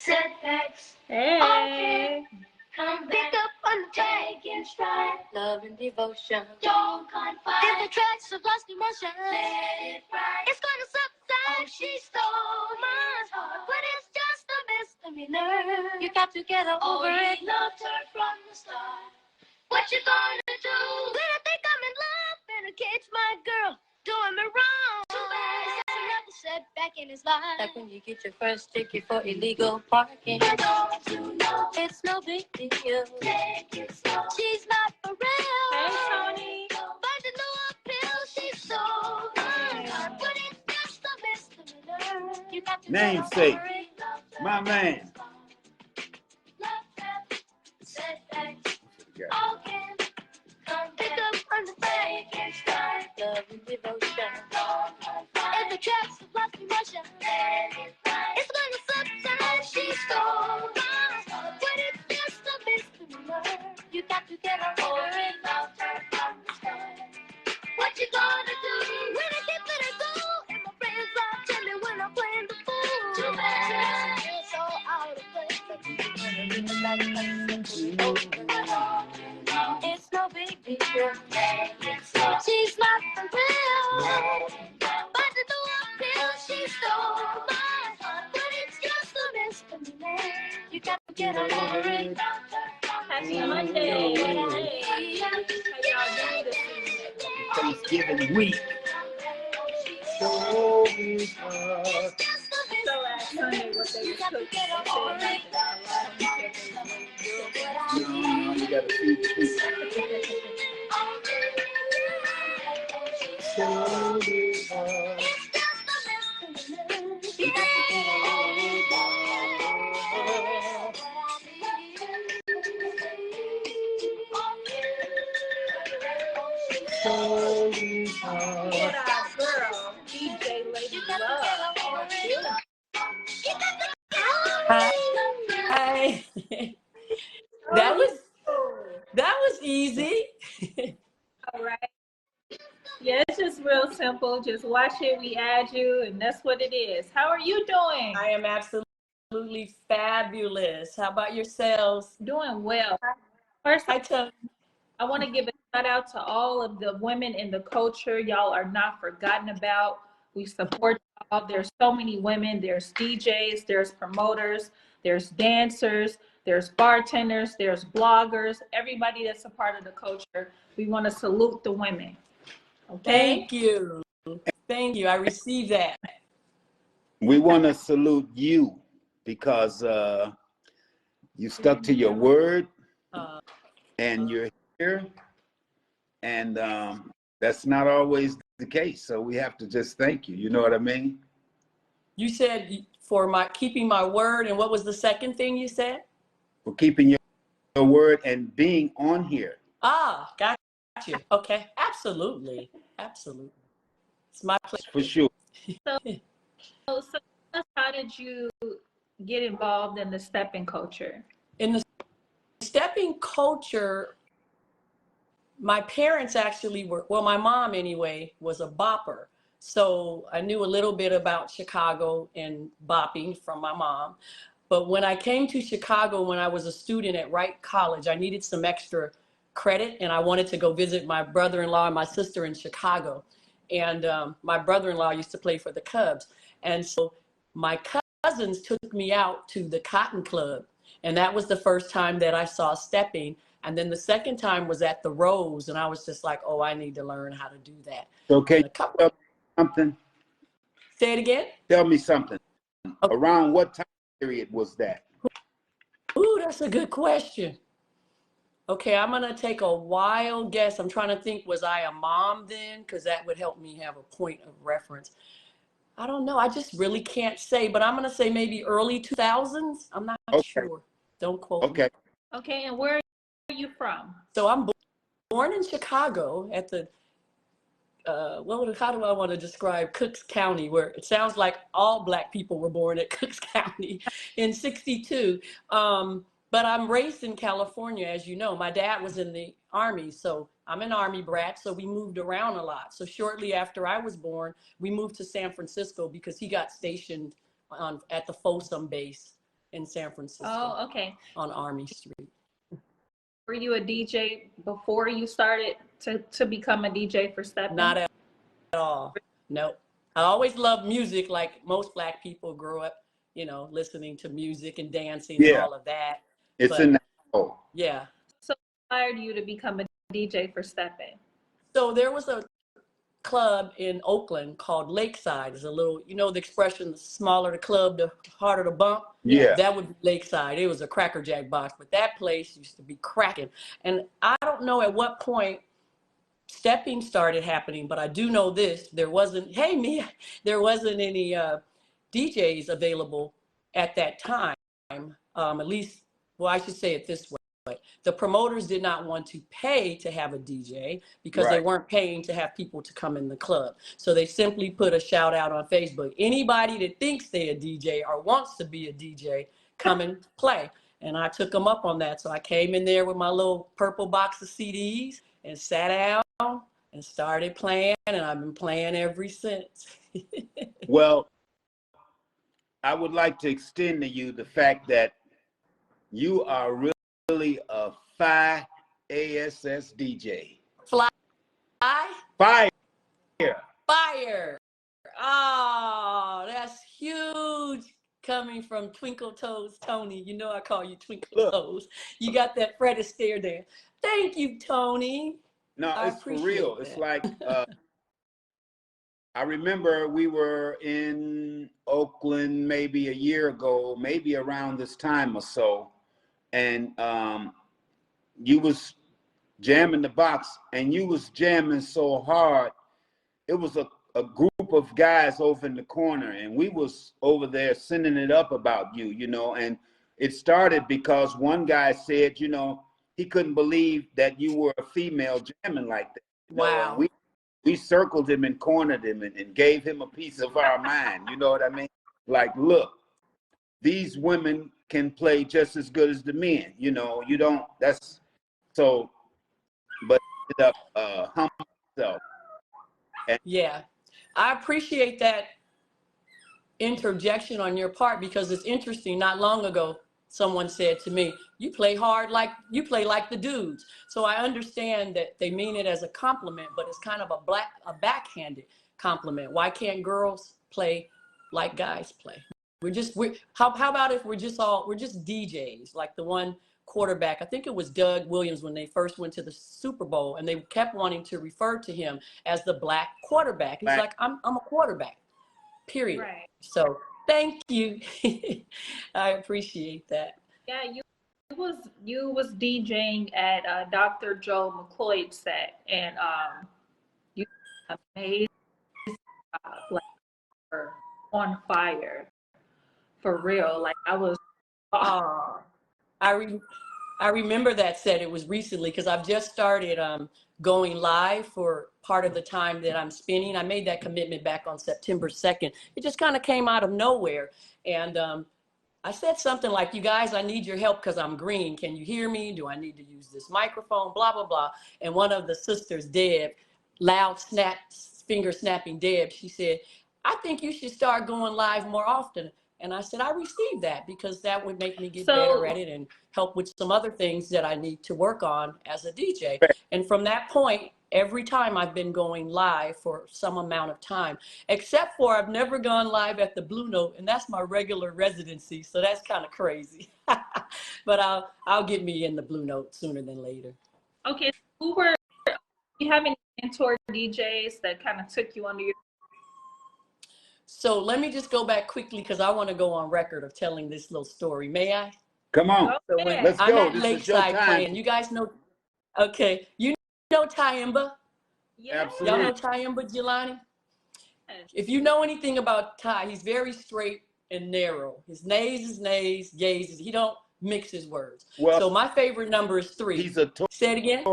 setbacks. Hey. Come pick up on the take in stride. Love and devotion. Don't confide. In the tracks of lost emotion. Let it ride. It's gonna subside. Oh, she stole my heart, but it's just a misdemeanor. You got to get over it. Loved her from the start. What you gonna do when I think I'm in love and I catch my girl doing me wrong? Too bad. It's another setback in his life. Like when you get your first ticket for illegal parking. Don't you know it's no big deal. Take it slow. She's not for real. Hey, Tony. Find a new appeal. She's so good, but it's just a misdemeanor. You got to Namesake, my man. Setbacks. All can come pick up on the fake and stride. Love and devotion. In the traps of lost emotion. It's gonna subside. She stole my heart, but it's just a misdemeanor. You got to get over it. Loved her from the start. What you gonna do when I get let it go? And my friends all tell me when I'm playing the fool. Too bad. It's so out of place. It's no big deal. She's not for real. But the new appeal, she stole my heart, but it's just a misdemeanor. You got to get over it. Happy Monday. Hey. How y'all doing this evening? Thanksgiving week. So last Sunday, what they was cooking, No, you gotta feed the people. So is hard. So is hard. Get our girl, DJ Lady Love. Hi. That was easy. All right. Yeah, it's just real simple. Just watch it, we add you, and that's what it is. How are you doing? I am absolutely fabulous. How about yourselves? Doing well. First, I want to give a shout out to all of the women in the culture. Y'all are not forgotten about. We support y'all. There's so many women. There's DJs, there's promoters, there's dancers, there's bartenders, there's bloggers, everybody that's a part of the culture. We want to salute the women. Okay? Thank you. Thank you. I received that. We want to salute you because you stuck to your word and you're here, and that's not always the case. So we have to just thank you. You know what I mean? You said for keeping my word, and what was the second thing you said? For keeping your word and being on here. Ah, got you. Okay, absolutely. It's my pleasure. For sure. So how did you get involved in the stepping culture? In the stepping culture, my parents actually were, well, my mom anyway, was a bopper. So I knew a little bit about Chicago and bopping from my mom. But when I came to Chicago, when I was a student at Wright College, I needed some extra credit, and I wanted to go visit my brother-in-law and my sister in Chicago. And my brother-in-law used to play for the Cubs. And so my cousins took me out to the Cotton Club. And that was the first time that I saw stepping. And then the second time was at the Rose. And I was just like, oh, I need to learn how to do that. Okay, tell me something. Say it again? Tell me something. Okay. Around what time period was that? Ooh, that's a good question. Okay, I'm gonna take a wild guess. I'm trying to think, was I a mom then? Because that would help me have a point of reference. I don't know. I just really can't say, but I'm gonna say maybe early 2000s. I'm not sure. Don't quote me. Okay, and where are you from? So I'm born in Chicago at the, how do I want to describe Cooks County, where it sounds like all Black people were born at Cooks County in '62. But I'm raised in California, as you know. My dad was in the Army, so I'm an Army brat, so we moved around a lot. So shortly after I was born, we moved to San Francisco because he got stationed at the Folsom base. in San Francisco. Oh, okay. On Army Street. Were you a DJ before you started to become a DJ for Steppin? Not at all. Nope. I always loved music, like most Black people grew up, you know, listening to music and dancing and all of that. It's in the yeah. So what inspired you to become a DJ for Steppin? So there was a club in Oakland called Lakeside. It's a little, you know, the expression, the smaller the club, the harder the bump. Yeah. That would be Lakeside. It was a Cracker Jack box, but that place used to be cracking. And I don't know at what point stepping started happening, but I do know this: there wasn't, hey Mia, there wasn't any DJs available at that time. At least, well, I should say it this way. The promoters did not want to pay to have a DJ because they weren't paying to have people to come in the club. So they simply put a shout out on Facebook. Anybody that thinks they're a DJ or wants to be a DJ, come and play. And I took them up on that. So I came in there with my little purple box of CDs and sat down and started playing. And I've been playing ever since. Well, I would like to extend to you the fact that you are really a fire ASS DJ. Fly? Fire. Fire. Oh, that's huge coming from Twinkle Toes Tony. You know I call you Twinkle Toes. You got that Fred Astaire there. Thank you, Tony. No, it's for real. That. It's like, I remember we were in Oakland maybe a year ago, maybe around this time or so. And you was jamming the box, and you was jamming so hard. It was a group of guys over in the corner, and we was over there sending it up about you, you know. And it started because one guy said, you know, he couldn't believe that you were a female jamming like that. Wow. Know? We circled him and cornered him and gave him a piece of our mind. You know what I mean? Like, look, these women can play just as good as the men. You know, you don't, that's so, but humble yourself. Yeah, I appreciate that interjection on your part, because it's interesting. Not long ago, someone said to me, you play hard, like you play like the dudes. So I understand that they mean it as a compliment, but it's kind of a backhanded compliment. Why can't girls play like guys play? How about if we're just DJs, like the one quarterback, I think it was Doug Williams, when they first went to the Super Bowl, and they kept wanting to refer to him as the black quarterback. He's like, I'm a quarterback, period. Right. So thank you. I appreciate that. Yeah, you was DJing at Dr. Joe McCloyd's set, and you amazing, like, on fire, for real. Like, I was. I remember that set. It was recently, because I've just started going live for part of the time that I'm spinning. I made that commitment back on September 2nd. It just kind of came out of nowhere. And I said something like, you guys, I need your help because I'm green. Can you hear me? Do I need to use this microphone? Blah, blah, blah. And one of the sisters, Deb, finger snapping Deb, she said, I think you should start going live more often. And I said, I received that, because that would make me get better at it and help with some other things that I need to work on as a DJ. And from that point, every time I've been going live for some amount of time, except for I've never gone live at the Blue Note, and that's my regular residency. So that's kind of crazy. But I'll get me in the Blue Note sooner than later. Okay, do you have any mentor DJs that kind of took you under your? So let me just go back quickly, because I want to go on record of telling this little story. May I? Come on. So Let's I'm go. at This Lakeside is your time. playing. You guys know, okay, you know Tyimba? Yeah. Absolutely. Y'all know Tyimba, Jelani? If you know anything about Ty, he's very straight and narrow. His nays is nays, yays is, he don't mix his words. Well, so my favorite number is 3. He's a Taurus. Say it again.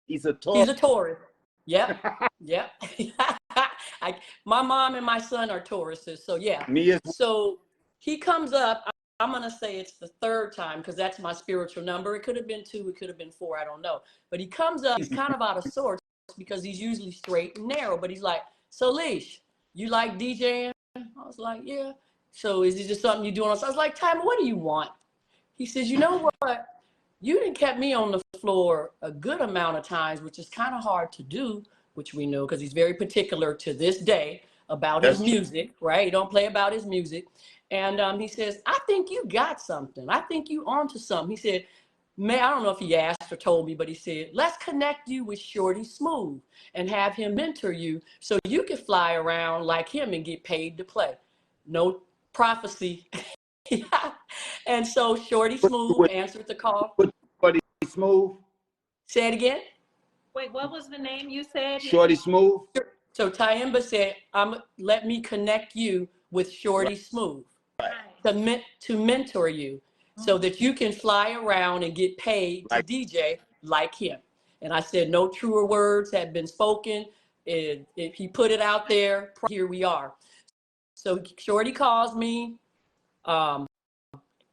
He's a Taurus. He's a Taurus. Yep. Yep. My mom and my son are Tauruses, so yeah. Me as well. So he comes up, I'm going to say it's the 3rd time, because that's my spiritual number. It could have been 2, it could have been 4, I don't know. But he comes up, he's kind of out of sorts, because he's usually straight and narrow. But he's like, so Leash, you like DJing? I was like, yeah. So is it just something you're doing? So I was like, Timer, what do you want? He says, you know what? You done kept me on the floor a good amount of times, which is kind of hard to do, which we know because he's very particular to this day about his music, right? He don't play about his music. And he says, I think you got something. I think you onto something. He said, man, I don't know if he asked or told me, but he said, let's connect you with Shorty Smooth and have him mentor you so you can fly around like him and get paid to play. No prophecy. And so Shorty Smooth answered the call. Shorty Smooth? Say it again. Wait, what was the name you said? Shorty Smooth? So Tyemba said, let me connect you with Shorty Smooth to mentor you so that you can fly around and get paid to DJ like him. And I said, no truer words had been spoken. If he put it out there, here we are. So Shorty calls me,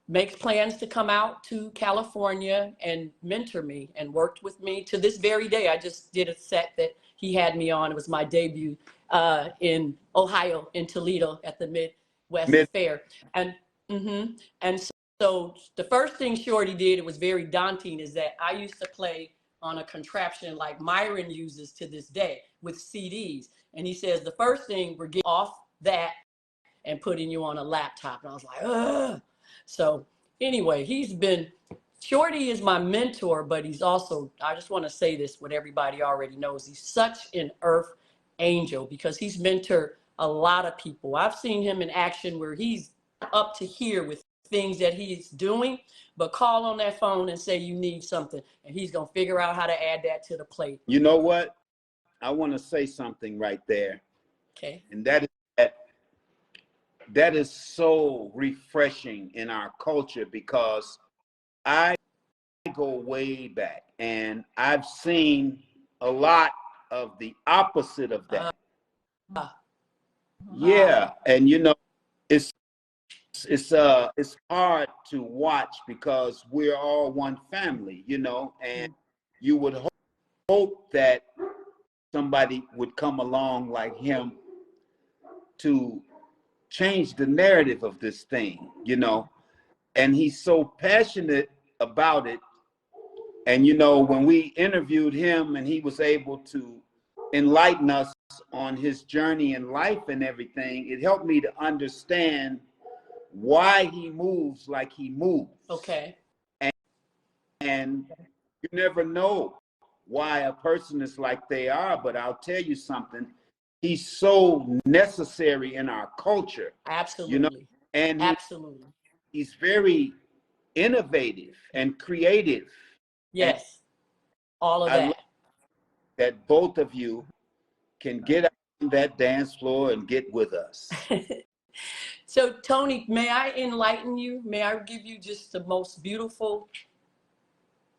makes plans to come out to California and mentor me and worked with me to this very day. I just did a set that he had me on. It was my debut in Ohio, in Toledo at the Midwest Fair. And so the first thing Shorty did, it was very daunting, is that I used to play on a contraption like Myron uses to this day with CDs. And he says, the first thing, we're getting off that and putting you on a laptop. And I was like, ugh. So anyway, Shorty is my mentor, but he's also, I just want to say this, what everybody already knows, he's such an earth angel because he's mentored a lot of people. I've seen him in action where he's up to here with things that he's doing, but call on that phone and say you need something, and he's going to figure out how to add that to the plate. You know what? I want to say something right there. Okay. And that is so refreshing in our culture because I go way back and I've seen a lot of the opposite of that. Yeah, and you know, it's hard to watch because we're all one family, you know, and you would hope that somebody would come along like him to change the narrative of this thing, you know, and he's so passionate about it. And, you know, when we interviewed him and he was able to enlighten us on his journey in life and everything, it helped me to understand why he moves like he moves. Okay. And you never know why a person is like they are, but I'll tell you something. He's so necessary in our culture. Absolutely. You know, and absolutely. He's very innovative and creative. Yes. All of that. That both of you can get on that dance floor and get with us. So Tony, may I enlighten you? May I give you just the most beautiful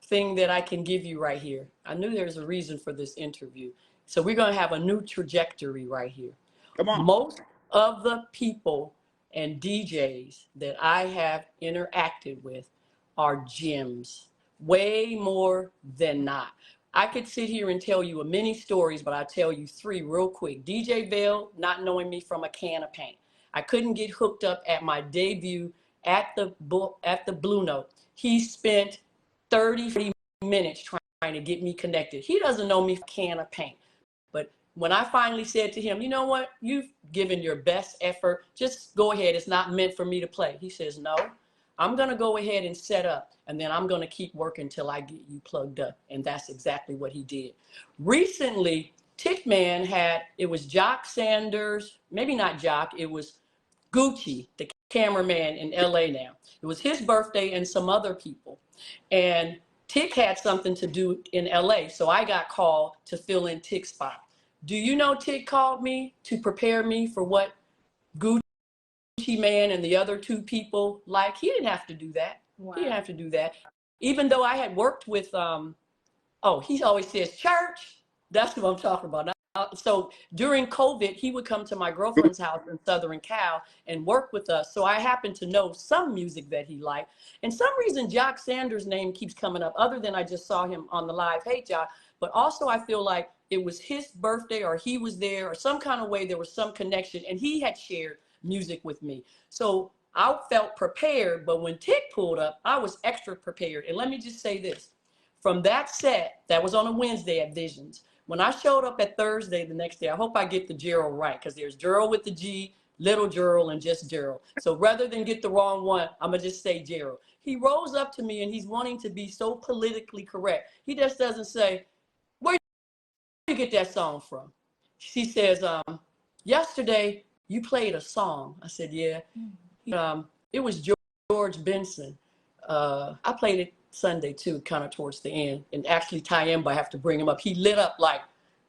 thing that I can give you right here? I knew there's a reason for this interview. So we're going to have a new trajectory right here. Come on. Most of the people and DJs that I have interacted with are gems, way more than not. I could sit here and tell you many stories, but I'll tell you three real quick. DJ Vale, not knowing me from a can of paint. I couldn't get hooked up at my debut at the Blue Note. He spent 30 minutes trying to get me connected. He doesn't know me from a can of paint. But when I finally said to him, you know what, you've given your best effort, just go ahead, it's not meant for me to play. He says, no, I'm going to go ahead and set up, and then I'm going to keep working till I get you plugged up. And that's exactly what he did. Recently, Tickman it was Jock Sanders, maybe not Jock, it was Gucci, the cameraman in LA now. It was his birthday and some other people. And Tick had something to do in LA, so I got called to fill in Tick's spot. Do you know Tick called me to prepare me for what Gucci Man and the other two people like? He didn't have to do that. Wow. He didn't have to do that. Even though I had worked with, he always says church. That's what I'm talking about. So during COVID, he would come to my girlfriend's house in Southern Cal and work with us. So I happen to know some music that he liked. And some reason Jock Sanders' name keeps coming up, other than I just saw him on the live, hey, Jock. But also I feel like it was his birthday or he was there or some kind of way there was some connection. And he had shared music with me. So I felt prepared, but when Tick pulled up, I was extra prepared. And let me just say this, from that set, that was on a Wednesday at Visions, when I showed up at Thursday the next day, I hope I get the Gerald right, because there's Gerald with the G, little Gerald, and just Gerald. So rather than get the wrong one, I'm going to just say Gerald. He rolls up to me and he's wanting to be so politically correct. He just doesn't say, where did you get that song from? She says, yesterday you played a song. I said, yeah. It was George Benson. I played it Sunday too, kind of towards the end. And actually Tyemba, I have to bring him up. He lit up like,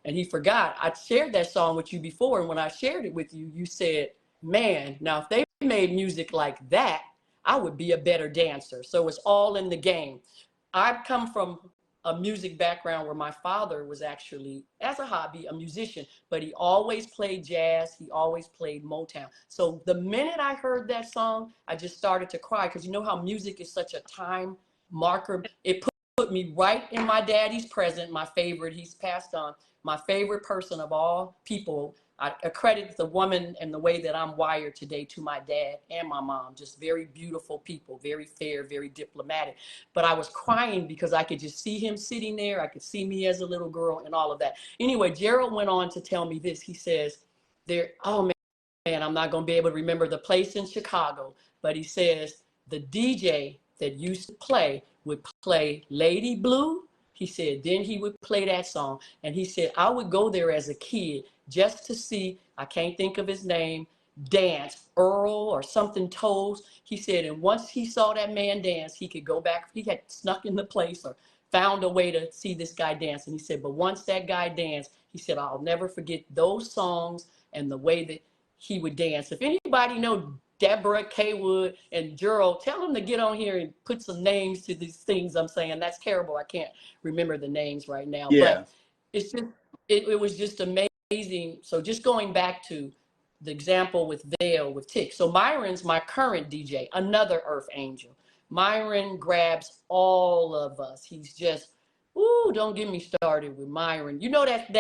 and he forgot. I shared that song with you before. And when I shared it with you, you said, man, now if they made music like that, I would be a better dancer. So it's all in the game. I've come from a music background where my father was actually, as a hobby, a musician, but he always played jazz. He always played Motown. So the minute I heard that song, I just started to cry, because you know how music is such a time marker. It put me right in my daddy's present, my favorite. He's passed on. My favorite person of all people. I accredit the woman and the way that I'm wired today to my dad and my mom. Just very beautiful people, very fair, very diplomatic. But I was crying because I could just see him sitting there. I could see me as a little girl and all of that. Anyway, Gerald went on to tell me this. He says, oh man, I'm not going to be able to remember the place in Chicago. But he says, the DJ that used to play would play Lady Blue. He said, then he would play that song. And he said, I would go there as a kid just to see, I can't think of his name, dance, Earl or something Toes. He said, and once he saw that man dance, he could go back. He had snuck in the place or found a way to see this guy dance. And he said, but once that guy danced, he said, I'll never forget those songs and the way that he would dance. If anybody know Deborah Kaywood and Gerald, tell them to get on here and put some names to these things I'm saying. That's terrible. I can't remember the names right now. Yeah. But it's just, it was just amazing. So just going back to the example with Vail, with Tick. So Myron's my current DJ, another Earth Angel. Myron grabs all of us. He's just, ooh, don't get me started with Myron. You know that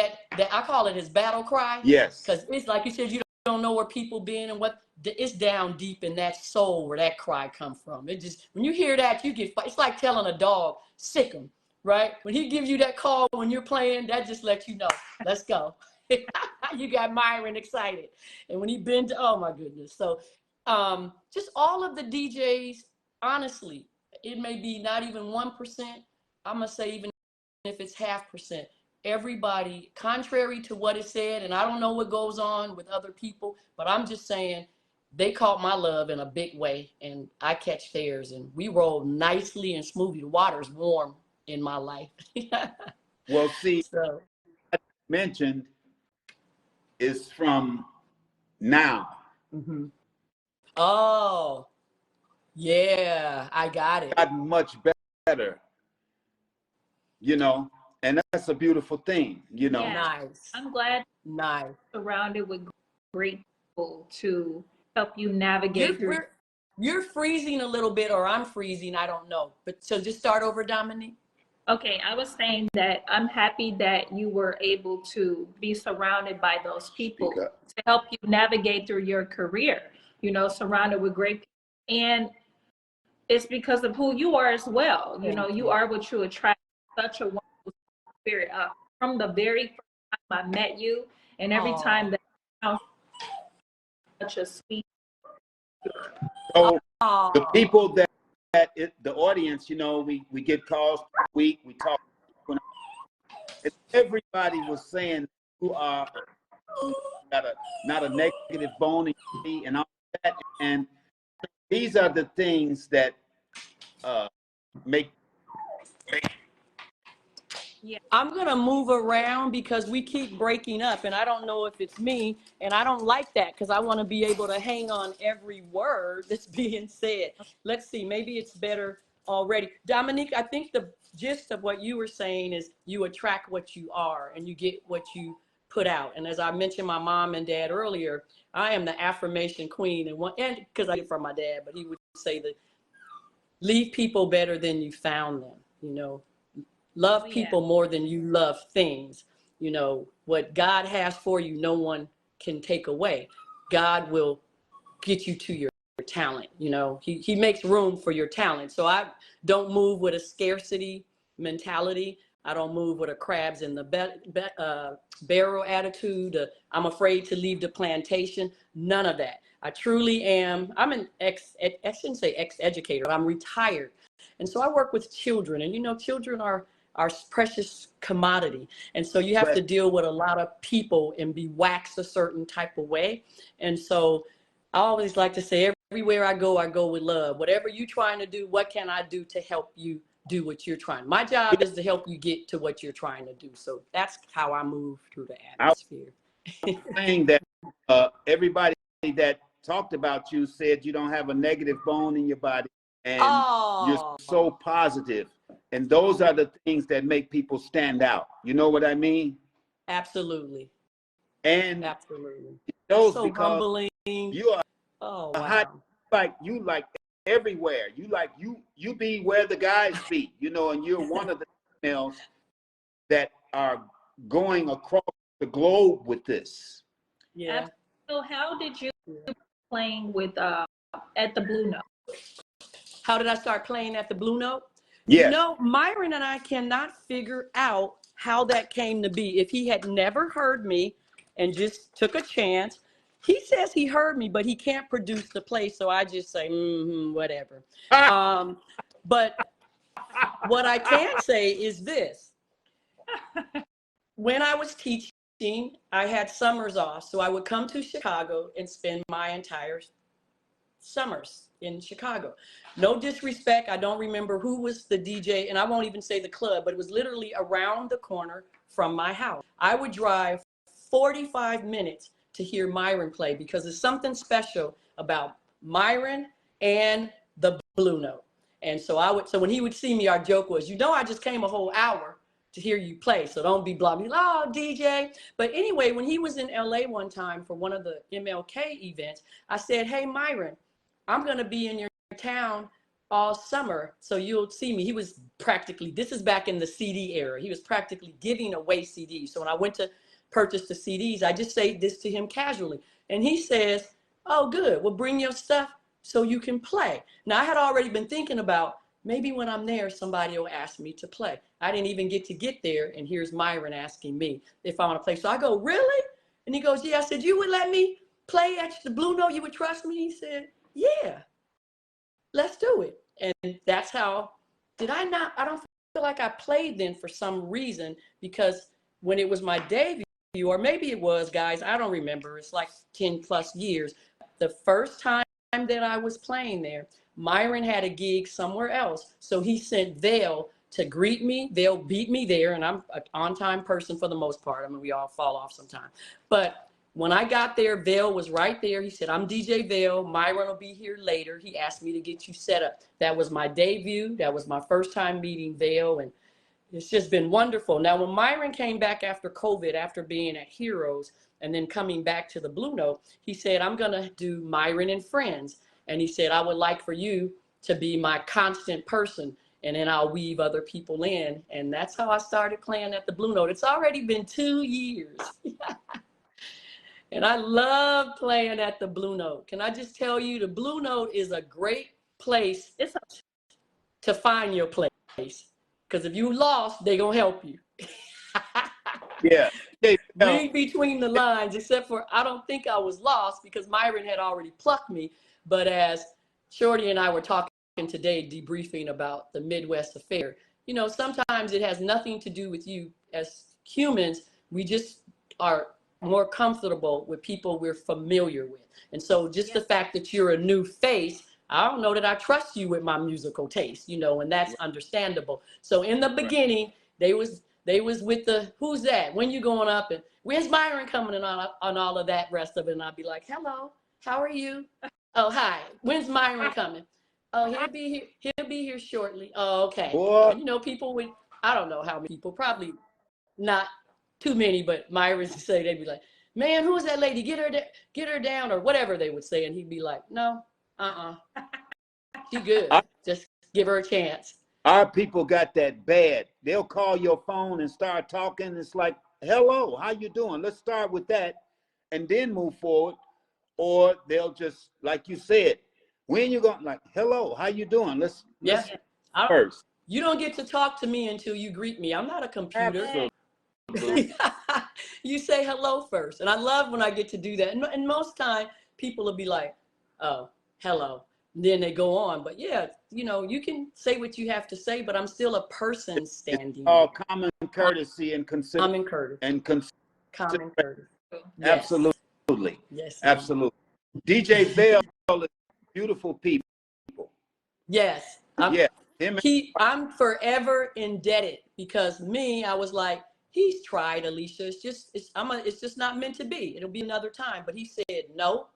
I call it his battle cry? Yes. Because it's like you said, you don't know where people been and what, it's down deep in that soul where that cry come from. It just, when you hear that, you get, it's like telling a dog, sick him, right? When he gives you that call when you're playing, that just lets you know, let's go. You got Myron excited. And when he been to, oh my goodness. So just all of the DJs, honestly, it may be not even 1%. I'm gonna say even if it's 0.5%, everybody, contrary to what is said, and I don't know what goes on with other people, but I'm just saying they caught my love in a big way and I catch theirs, and we roll nicely and smoothly. The water's warm in my life. Well, see, so I mentioned is from now. mm-hmm. Oh yeah, I got it. Got much better, you know, and that's a beautiful thing, you know. Yeah. Nice. I'm glad Nice. surrounded with great people to help you navigate through. You're freezing a little bit, or I'm freezing, I don't know. But so just start over, Dominique. Okay, I was saying that I'm happy that you were able to be surrounded by those people to help you navigate through your career, you know, surrounded with great people. And it's because of who you are as well. You know, you are what you attract, such a wonderful spirit. From the very first time I met you, and every time that I found such a sweet. So the people that the audience, you know, we get calls per week, we talk. And everybody was saying you are not a negative bone in your feet and all that. And these are the things that make. Yeah. I'm going to move around because we keep breaking up, and I don't know if it's me, and I don't like that because I want to be able to hang on every word that's being said. Let's see, maybe it's better already. Dominique, I think the gist of what you were saying is you attract what you are and you get what you put out. And as I mentioned my mom and dad earlier, I am the affirmation queen, and because I get it from my dad, but he would say that leave people better than you found them, you know. Love people more than you love things. You know, what God has for you, no one can take away. God will get you to your talent. You know, he makes room for your talent. So I don't move with a scarcity mentality. I don't move with a crabs in the barrel attitude. I'm afraid to leave the plantation. None of that. I truly am. I'm I shouldn't say ex-educator. I'm retired. And so I work with children, and you know, children are our precious commodity. And so you have to deal with a lot of people and be waxed a certain type of way. And so I always like to say, everywhere I go with love. Whatever you're trying to do, what can I do to help you do what you're trying? My job is to help you get to what you're trying to do. So that's how I move through the atmosphere. Saying that everybody that talked about you said you don't have a negative bone in your body, and you're so positive. And those are the things that make people stand out. You know what I mean? Absolutely. And absolutely. Those So because humbling. You are hot, you like everywhere. You be where the guys be, you know, and you're one of the females that are going across the globe with this. Yeah. So how did you playing with at the Blue Note? How did I start playing at the Blue Note? Yes. You know, Myron and I cannot figure out how that came to be. If he had never heard me and just took a chance, he says he heard me, but he can't produce the play. So I just say, whatever. But what I can say is this. When I was teaching, I had summers off. So I would come to Chicago and spend my entire summers in Chicago. No disrespect. I don't remember who was the DJ, and I won't even say the club, but it was literally around the corner from my house. I would drive 45 minutes to hear Myron play because there's something special about Myron and the Blue Note. And so so when he would see me, our joke was, you know, I just came a whole hour to hear you play, so don't be blah, oh, DJ. But anyway, when he was in LA one time for one of the MLK events, I said, hey, Myron, I'm going to be in your town all summer, so you'll see me. He was practically, this is back in the CD era, he was practically giving away CDs. So when I went to purchase the CDs, I just say this to him casually. And he says, oh, good, well, bring your stuff so you can play. Now, I had already been thinking about maybe when I'm there, somebody will ask me to play. I didn't even get there, and here's Myron asking me if I want to play. So I go, really? And he goes, yeah. I said, you would let me play at the Blue Note? You would trust me? He said, yeah, let's do it. And that's how, I don't feel like I played then for some reason, because when it was my debut, or maybe it was, guys, I don't remember. It's like 10 plus years. The first time that I was playing there, Myron had a gig somewhere else. So he sent Vail to greet me. They'll beat me there. And I'm an on-time person for the most part. I mean, we all fall off sometime. But when I got there, Vail was right there. He said, I'm DJ Vail. Myron will be here later. He asked me to get you set up. That was my debut. That was my first time meeting Vail. And it's just been wonderful. Now, when Myron came back after COVID, after being at Heroes and then coming back to the Blue Note, he said, I'm going to do Myron and Friends. And he said, I would like for you to be my constant person, and then I'll weave other people in. And that's how I started playing at the Blue Note. It's already been 2 years. And I love playing at the Blue Note. Can I just tell you, the Blue Note is a great place to find your place. Because if you lost, they're going to help you. Yeah. Read between the lines, except for I don't think I was lost because Myron had already plucked me. But as Shorty and I were talking today, debriefing about the Midwest affair, you know, sometimes it has nothing to do with you. As humans, we just are more comfortable with people we're familiar with. And so just the fact that you're a new face, I don't know that I trust you with my musical taste, you know, and that's understandable. So in the beginning, they was with the, who's that? When you going up? And where's Myron coming and on all of that rest of it? And I'd be like, hello, how are you? Oh, hi. When's Myron coming? Oh, he'll be here shortly. Oh, okay. And, you know, people would, I don't know how many people, probably not too many, but Myron would say, they'd be like, man, who is that lady? Get her down, or whatever they would say. And he'd be like, no, she good. Just give her a chance. Our people got that bad. They'll call your phone and start talking. It's like, hello, how you doing? Let's start with that and then move forward. or they'll just, like you said, when you going, like, hello, how you doing? Let's first. You don't get to talk to me until you greet me. I'm not a computer. Absolutely. You say hello first. And I love when I get to do that. And most time people will be like, oh, hello. And then they go on. But yeah, you know, you can say what you have to say, but I'm still a person standing. All common courtesy and common courtesy. Common courtesy. Yes. Absolutely. Yes. Absolutely. DJ Vale is beautiful people. Yes. Yeah. I'm forever indebted because I was like, he's tried, Alicia. It's just not meant to be. It'll be another time. But he said, no,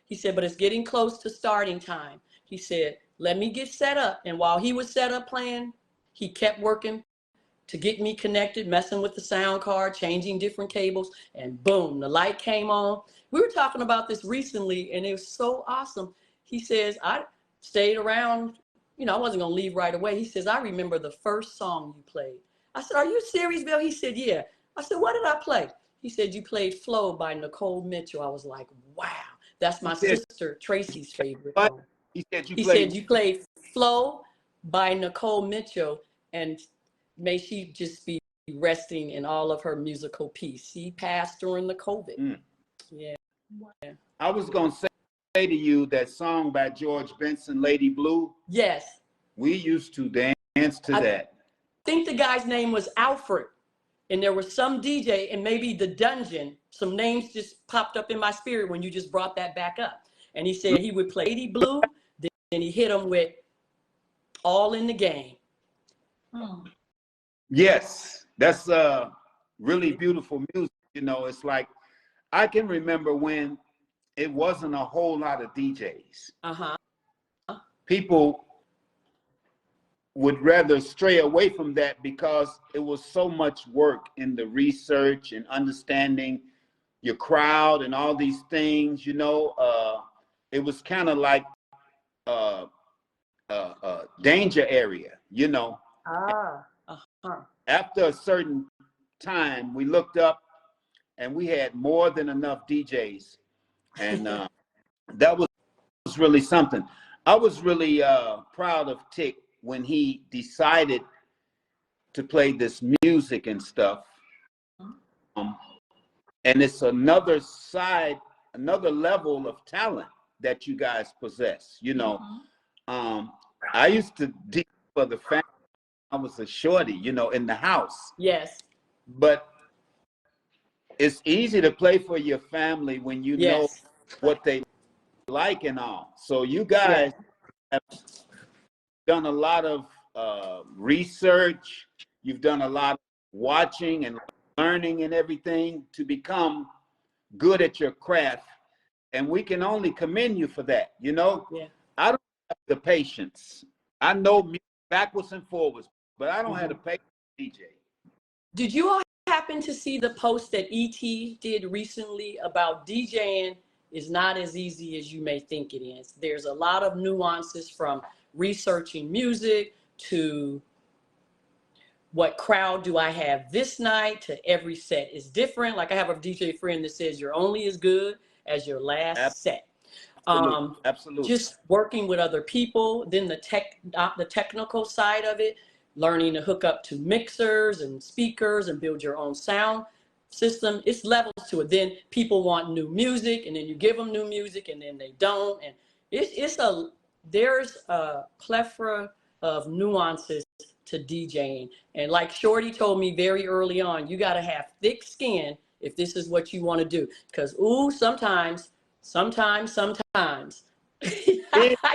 He said, but it's getting close to starting time. He said, let me get set up. And while he was set up playing, he kept working to get me connected, messing with the sound card, changing different cables, and boom, the light came on. We were talking about this recently, and it was so awesome. He says, I stayed around, you know, I wasn't gonna leave right away. He says, I remember the first song you played. I said, are you serious, Bill? He said, yeah. I said, what did I play? He said, you played Flow by Nicole Mitchell. I was like, wow, that's my sister Tracy's favorite song. He said, you played Flow by Nicole Mitchell, and may she just be resting in all of her musical peace. She passed during the COVID. Yeah. I was going to say to you that song by George Benson, Lady Blue. Yes. We used to dance to that. I think the guy's name was Alfred, and there was some DJ, and maybe The Dungeon. Some names just popped up in my spirit when you just brought that back up. And he said he would play Lady Blue, then he hit him with All in the Game. Yes, that's really beautiful music. You know, it's like, I can remember when it wasn't a whole lot of DJs. People would rather stray away from that because it was so much work in the research and understanding your crowd and all these things, you know. It was kind of like danger area, you know. After a certain time, we looked up and we had more than enough DJs. And that was really something. I was really proud of Tick when he decided to play this music and stuff. And it's another side, another level of talent that you guys possess, you know. I used to dig for the family. I was a shorty, you know, in the house. Yes. But it's easy to play for your family when you know what they like and all. So you guys have done a lot of research. You've done a lot of watching and learning and everything to become good at your craft. And we can only commend you for that. You know, I don't have the patience. I know music backwards and forwards, but I don't have the patience, DJ. Did you all happen to see the post that ET did recently about DJing is not as easy as you may think it is? There's a lot of nuances from researching music to what crowd do I have this night to every set is different. Like I have a DJ friend that says you're only as good as your last set. Absolutely. Just working with other people, then the technical side of it, learning to hook up to mixers and speakers and build your own sound system. It's levels to it. Then people want new music, and then you give them new music, and then they don't. And there's a plethora of nuances to DJing. And like Shorty told me very early on, you got to have thick skin if this is what you want to do. Because sometimes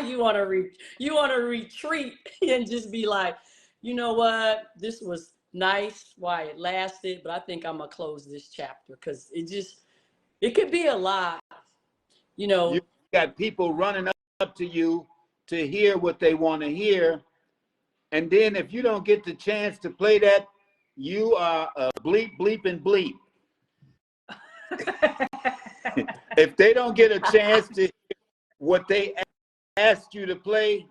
you want to retreat and just be like, you know what, this was nice while it lasted, but I think I'm gonna close this chapter because it could be a lot, you know. You got people running up to you to hear what they want to hear, and then if you don't get the chance to play that, you are a bleep, bleep, and bleep. If they don't get a chance to hear what they asked you to play,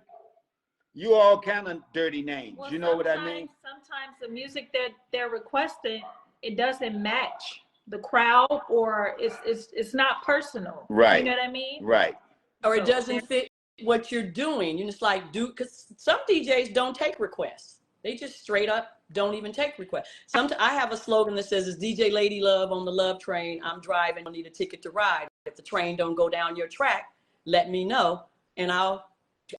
you all kind of dirty names. Well, you know what I mean? Sometimes the music that they're requesting, it doesn't match the crowd, or it's not personal. Right. You know what I mean? Right. Or it doesn't fit what you're doing. You just like because some DJs don't take requests. They just straight up don't even take requests. Sometimes I have a slogan that says, "It's DJ Lady Love on the Love Train. I'm driving. I need a ticket to ride. If the train don't go down your track, let me know, and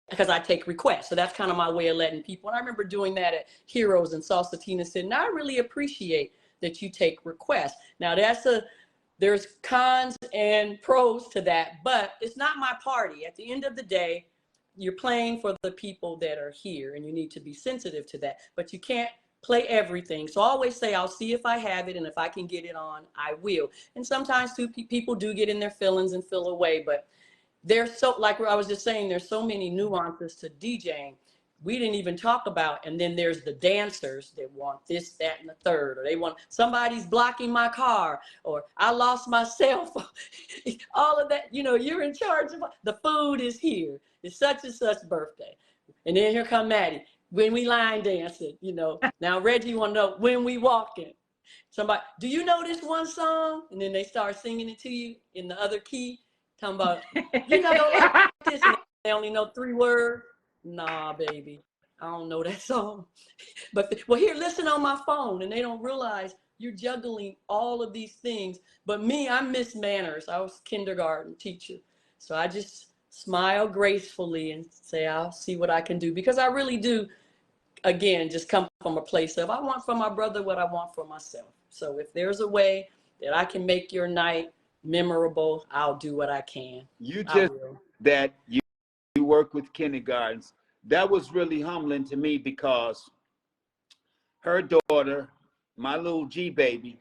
because I take requests." So that's kind of my way of letting people. And I remember doing that at Heroes, and Salsa Tina said, "Now I really appreciate that you take requests." Now there's cons and pros to that, but it's not my party. At the end of the day, you're playing for the people that are here, and you need to be sensitive to that. But you can't play everything. So I always say, I'll see if I have it, and if I can get it on, I will. And sometimes people do get in their feelings and feel away, but there's so, like I was just saying, there's so many nuances to DJing we didn't even talk about. And then there's the dancers that want this, that, and the third, or they want somebody's blocking my car, or I lost my cell phone. All of that, you're in charge of. The food is here. It's such and such birthday. And then here come Maddie. When we line dancing, Now Reggie want to know when we walking. Somebody, do you know this one song? And then they start singing it to you in the other key. Talking about, like this, and they only know 3 words. Nah, baby, I don't know that song. But here, listen on my phone, and they don't realize you're juggling all of these things. But me, I'm Miss Manners. I was a kindergarten teacher. So I just smile gracefully and say, I'll see what I can do. Because I really do, again, just come from a place of, I want for my brother what I want for myself. So if there's a way that I can make your night memorable, I'll do what I can. You just that you work with kindergartens. That was really humbling to me, because her daughter, my little G baby,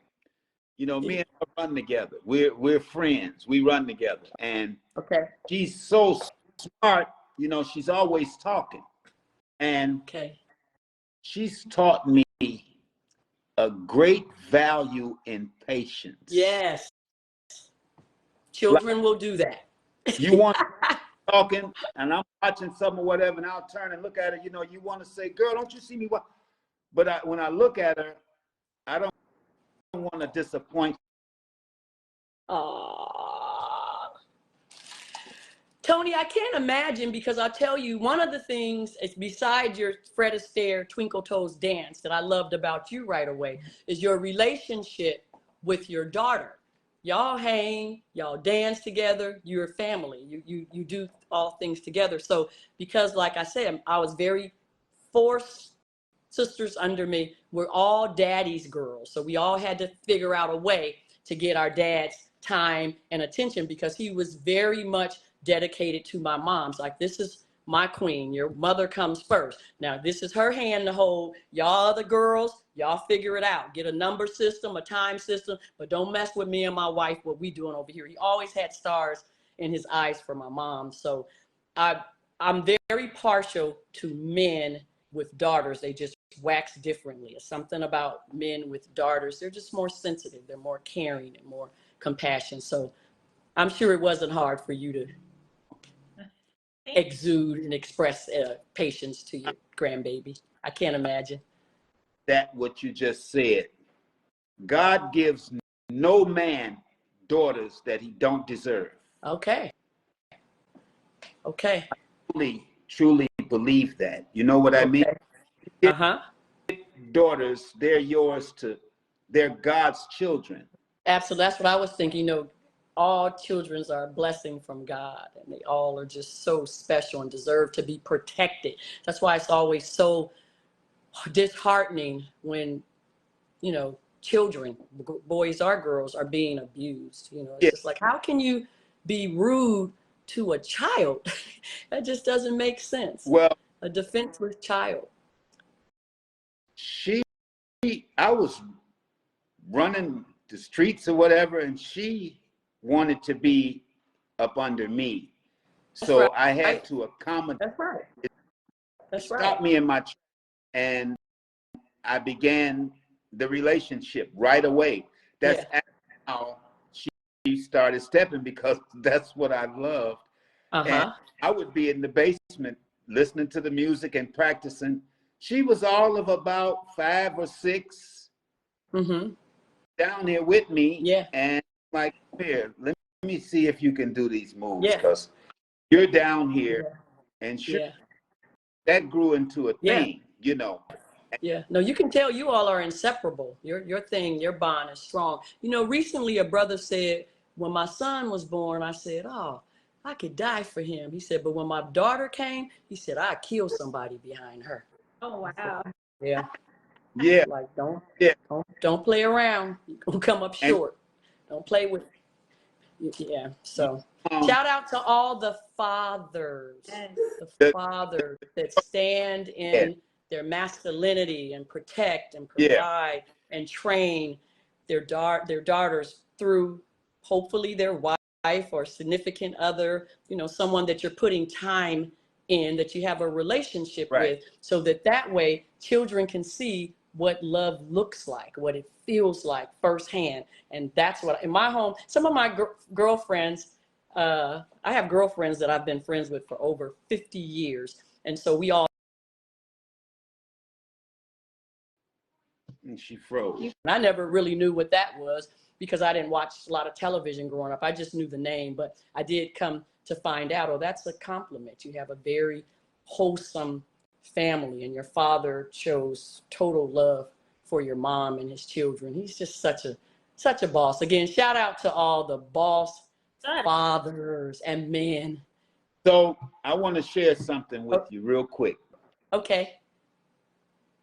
me and her run together. We're friends. We run together, and she's so smart. She's always talking, and she's taught me a great value in patience. Yes, children will do that. You want talking, and I'm watching something or whatever, and I'll turn and look at her. You want to say, "Girl, don't you see me?" What? But when I look at her, I don't want to disappoint. Tony, I can't imagine, because I'll tell you, one of the things is, besides your Fred Astaire Twinkle Toes dance, that I loved about you right away is your relationship with your daughter. Y'all hang, y'all dance together, you're a family. You do all things together. So because, like I said, I was very forced. Sisters under me, we're all daddy's girls. So we all had to figure out a way to get our dad's time and attention, because he was very much dedicated to my mom's. Like, this is my queen. Your mother comes first. Now, this is her hand to hold. Y'all the girls, y'all figure it out. Get a number system, a time system, but don't mess with me and my wife, what we doing over here. He always had stars in his eyes for my mom. So I'm very partial to men with daughters. They just wax differently. It's something about men with daughters. They're just more sensitive. They're more caring and more compassion. So I'm sure it wasn't hard for you to exude and express patience to your grandbaby. I can't imagine. That what you just said. God gives no man daughters that he don't deserve. Okay. Truly believe that. You know what I mean? Daughters, they're yours they're God's children. Absolutely. That's what I was thinking. All children are a blessing from God, and they all are just so special and deserve to be protected. That's why it's always so disheartening when, children, boys or girls, are being abused. It's just like, how can you be rude to a child? That just doesn't make sense. Well, a defenseless child. I was running the streets or whatever, and she wanted to be up under me. So I had to accommodate. That's right. That's right. Stop me in my tracks, and I began the relationship right away. That's how she started stepping, because that's what I loved. And I would be in the basement listening to the music and practicing. She was all of about 5 or 6. down here with me. Yeah. And like, here, let me see if you can do these moves, Yeah. because you're down here, and sure, Yeah. that grew into a thing, you know. Yeah. No, you can tell you all are inseparable. Your thing, your bond is strong. You know, recently a brother said, when my son was born, I said, oh, I could die for him. He said, but when my daughter came, he said, I'd kill somebody behind her. Oh, wow. Yeah. Yeah. Like, don't Yeah. don't play around. You're gonna come up And- short. Don't play with it. Yeah. So shout out to all the fathers. The fathers that stand in their masculinity and protect and provide and train their daughters through, hopefully, their wife or significant other, you know, someone that you're putting time in, that you have a relationship with, so that way children can see what love looks like, what it feels like firsthand. And that's what, in my home, some of my girlfriends, I have girlfriends that I've been friends with for over 50 years. And so we all. And she froze. And I never really knew what that was, because I didn't watch a lot of television growing up. I just knew the name, but I did come to find out, oh, that's a compliment. You have a very wholesome family, and your father shows total love for your mom and his children. He's just such a boss. Again, shout out to all the boss fathers and men. So I want to share something with you real quick. Okay.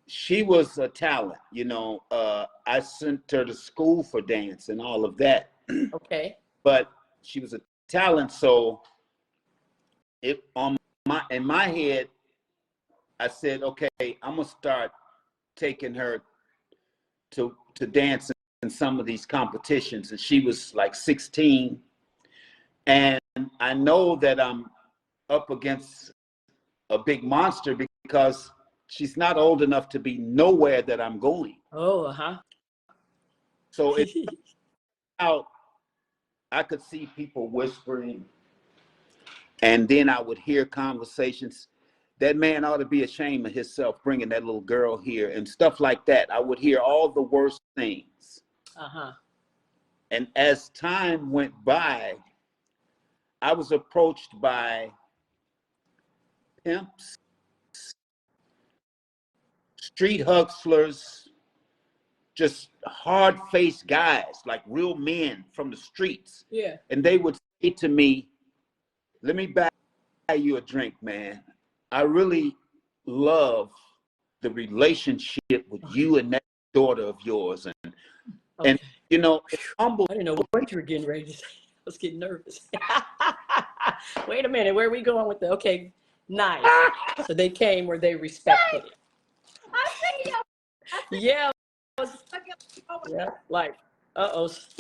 She was a talent, you know. I sent her to school for dance and all of that. Okay. But she was a talent, so in my head, I said, okay, I'm gonna start taking her to dance in some of these competitions. And she was like 16, and I know that I'm up against a big monster, because she's not old enough to be nowhere that I'm going. Oh, So it's out. I could see people whispering, and then I would hear conversations. That man ought to be ashamed of himself bringing that little girl here and stuff like that. I would hear all the worst things. And as time went by, I was approached by pimps, street hustlers, just hard-faced guys, like real men from the streets. Yeah. And they would say to me, let me buy you a drink, man. I really love the relationship with you and that daughter of yours. And you know, it's humble. I didn't know what you were getting ready to say. I was getting nervous. Wait a minute, where are we going with the, okay, nice. So they came where they respected it. Yeah. Yeah, like,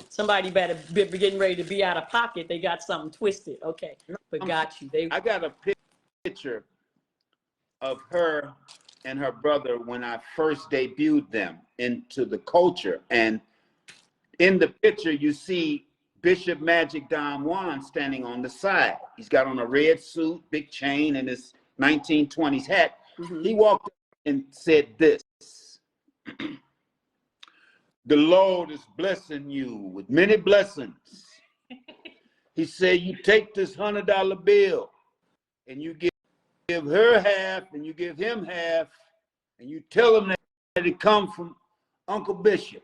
somebody better be getting ready to be out of pocket. They got something twisted. Okay, but got you. I got a picture of her and her brother when I first debuted them into the culture. And in the picture, you see Bishop Magic Don Juan standing on the side. He's got on a red suit, big chain, and his 1920s hat. He walked up and said this: the Lord is blessing you with many blessings. He said, you take this $100 bill and you give her half and you give him half, and you tell him that it comes from Uncle Bishop,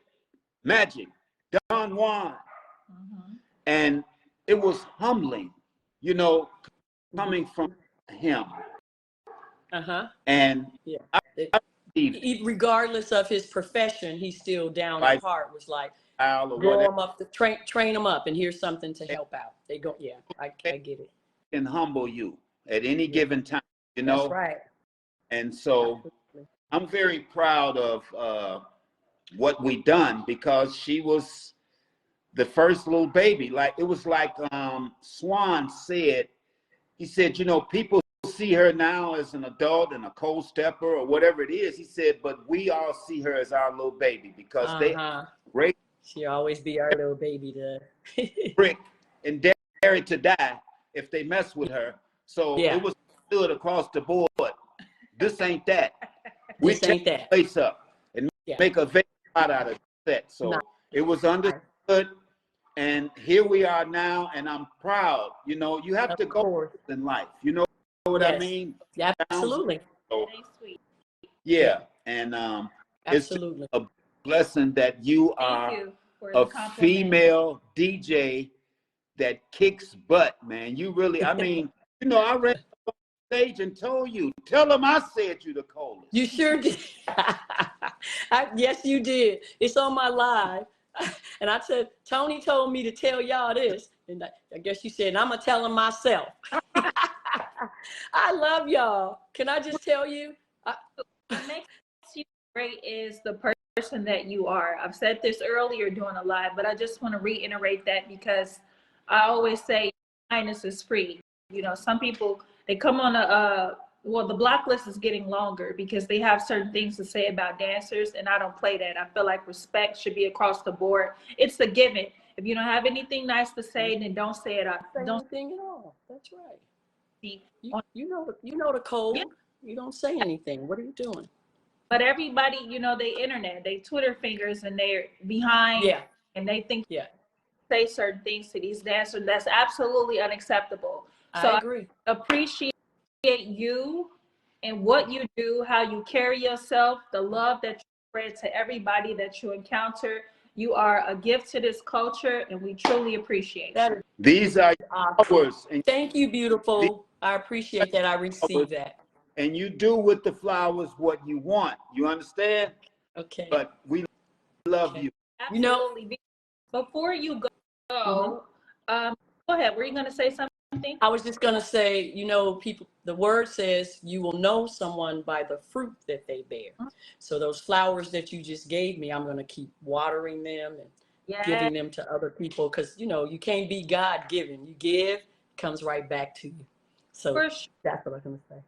Magic, Don Juan. And it was humbling, you know, coming from him. And regardless of his profession, he's still down at heart, was like, grow him up, train him up, and here's something to help out. They go, yeah, I get it. Can humble you at any given time, you know? That's right. And so I'm very proud of what we done, because she was the first little baby. Like, it was like Swan said, he said, you know, people see her now as an adult and a co-stepper or whatever it is. He said, but we all see her as our little baby, because they raised. She'll always be our little baby to brick and dare it to die if they mess with her. So it was stood across the board. This ain't that. We this ain't that. Place up and make a vein out of that. So It was understood. And here we are now, and I'm proud. You know, you have to go in life. You know what I mean? Yeah, absolutely. So, yeah, and it's just a blessing that you are a female DJ that kicks butt, man. You really, I mean, you know, I ran on stage and told you, tell them I said you the coldest. You sure did. Yes, you did. It's on my live. And I said, Tony told me to tell y'all this. And I guess you said, I'm going to tell him myself. I love y'all. Can I just tell you? What makes you great is the person that you are. I've said this earlier doing a live, but I just want to reiterate that because I always say kindness is free. You know, some people, they come on well, the block list is getting longer because they have certain things to say about dancers, and I don't play that. I feel like respect should be across the board. It's the given. If you don't have anything nice to say, then don't say it. Don't say anything at all. That's right. You know the code. Yeah. You don't say anything. What are you doing? But everybody, you know, they internet, they Twitter fingers, and they're behind, and they think say certain things to these dancers. That's absolutely unacceptable. So I agree. I appreciate you and what you do, how you carry yourself, the love that you spread to everybody that you encounter. You are a gift to this culture, and we truly appreciate it. These are yours. Thank you, beautiful. I appreciate that. I receive that. And you do with the flowers what you want. You understand? Okay. But we love you. Absolutely. You know, before you go, go ahead. Were you going to say something? I was just going to say, you know, people, the word says you will know someone by the fruit that they bear. So those flowers that you just gave me, I'm going to keep watering them and giving them to other people because, you know, you can't be God-given. You give, it comes right back to you. So that's what I'm going to say.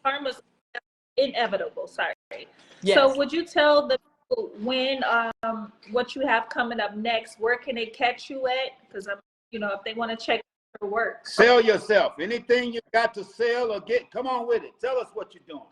Karma's inevitable. Sorry. Yes. So would you tell the people when, what you have coming up next, where can they catch you at? Because, you know, if they want to check your work. Sell yourself. Anything you got to sell or get, come on with it. Tell us what you're doing.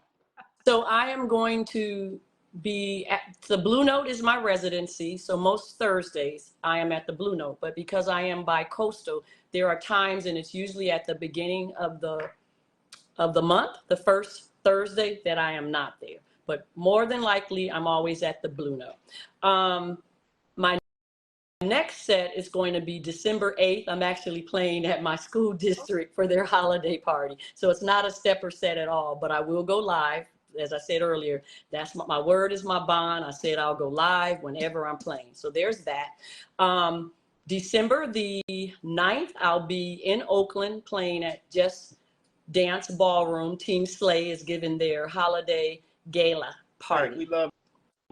So I am going to be at the Blue Note is my residency. So most Thursdays I am at the Blue Note, but because I am bi-coastal, there are times, and it's usually at the beginning of the month, the first Thursday, that I am not there. But more than likely, I'm always at the Blue Note. My next set is going to be December 8th. I'm actually playing at my school district for their holiday party. So it's not a stepper set at all, but I will go live. As I said earlier, that's my word is my bond. I said I'll go live whenever I'm playing. So there's that. December the 9th, I'll be in Oakland playing at Just Dance Ballroom. Team Slay is giving their holiday gala party. Right, we love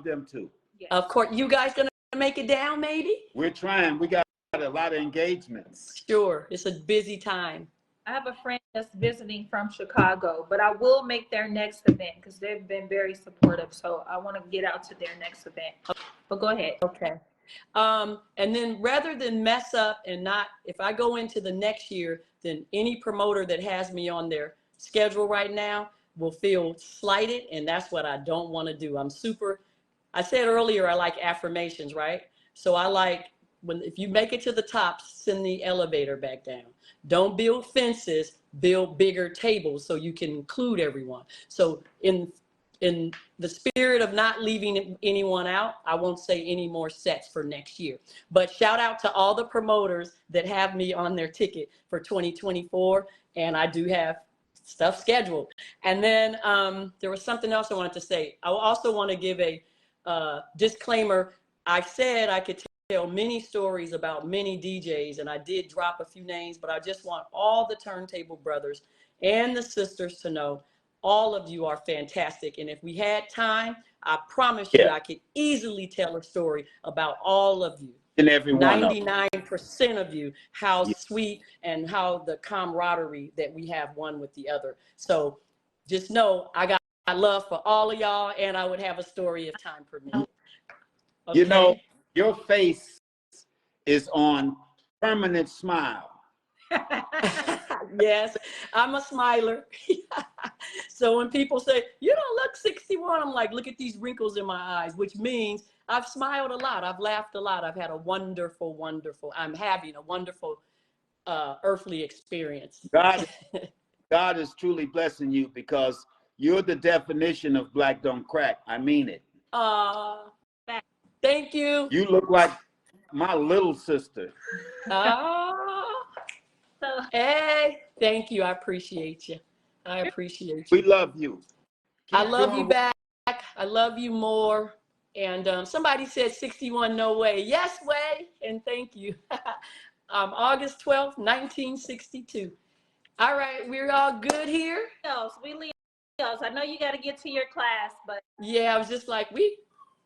them too. Yes. Of course, you guys gonna make it down maybe? We're trying. We got a lot of engagements. Sure, it's a busy time. I have a friend that's visiting from Chicago, but I will make their next event because they've been very supportive. So I want to get out to their next event. But go ahead. Okay. And then rather than mess up and not, if I go into the next year, then any promoter that has me on their schedule right now will feel slighted. And that's what I don't want to do. I said earlier, I like affirmations, right? So I like if you make it to the top, send the elevator back down. Don't build fences, build bigger tables so you can include everyone. So in the spirit of not leaving anyone out, I won't say any more sets for next year. But shout out to all the promoters that have me on their ticket for 2024. And I do have stuff scheduled. And then there was something else I wanted to say. I also want to give a disclaimer. I said I could tell many stories about many DJs, and I did drop a few names, but I just want all the Turntable Brothers and the sisters to know all of you are fantastic. And if we had time, I promise you I could easily tell a story about all of you. And every one 99% of you, how sweet and how the camaraderie that we have one with the other. So just know I got love for all of y'all, and I would have a story if time permitted. Okay? You know, your face is on permanent smile. Yes, I'm a smiler. So when people say, you don't look 61, I'm like, look at these wrinkles in my eyes, which means I've smiled a lot. I've laughed a lot. I've had a wonderful, I'm having a wonderful earthly experience. God is truly blessing you because you're the definition of Black Don't Crack. I mean it. Thank you. You look like my little sister. Hey, thank you. I appreciate you. I appreciate you. We love you. I love you back. I love you more. And somebody said 61, no way. Yes, way. And thank you. August 12th, 1962. All right, we're all good here. We Leos. I know you got to get to your class, but yeah, I was just like,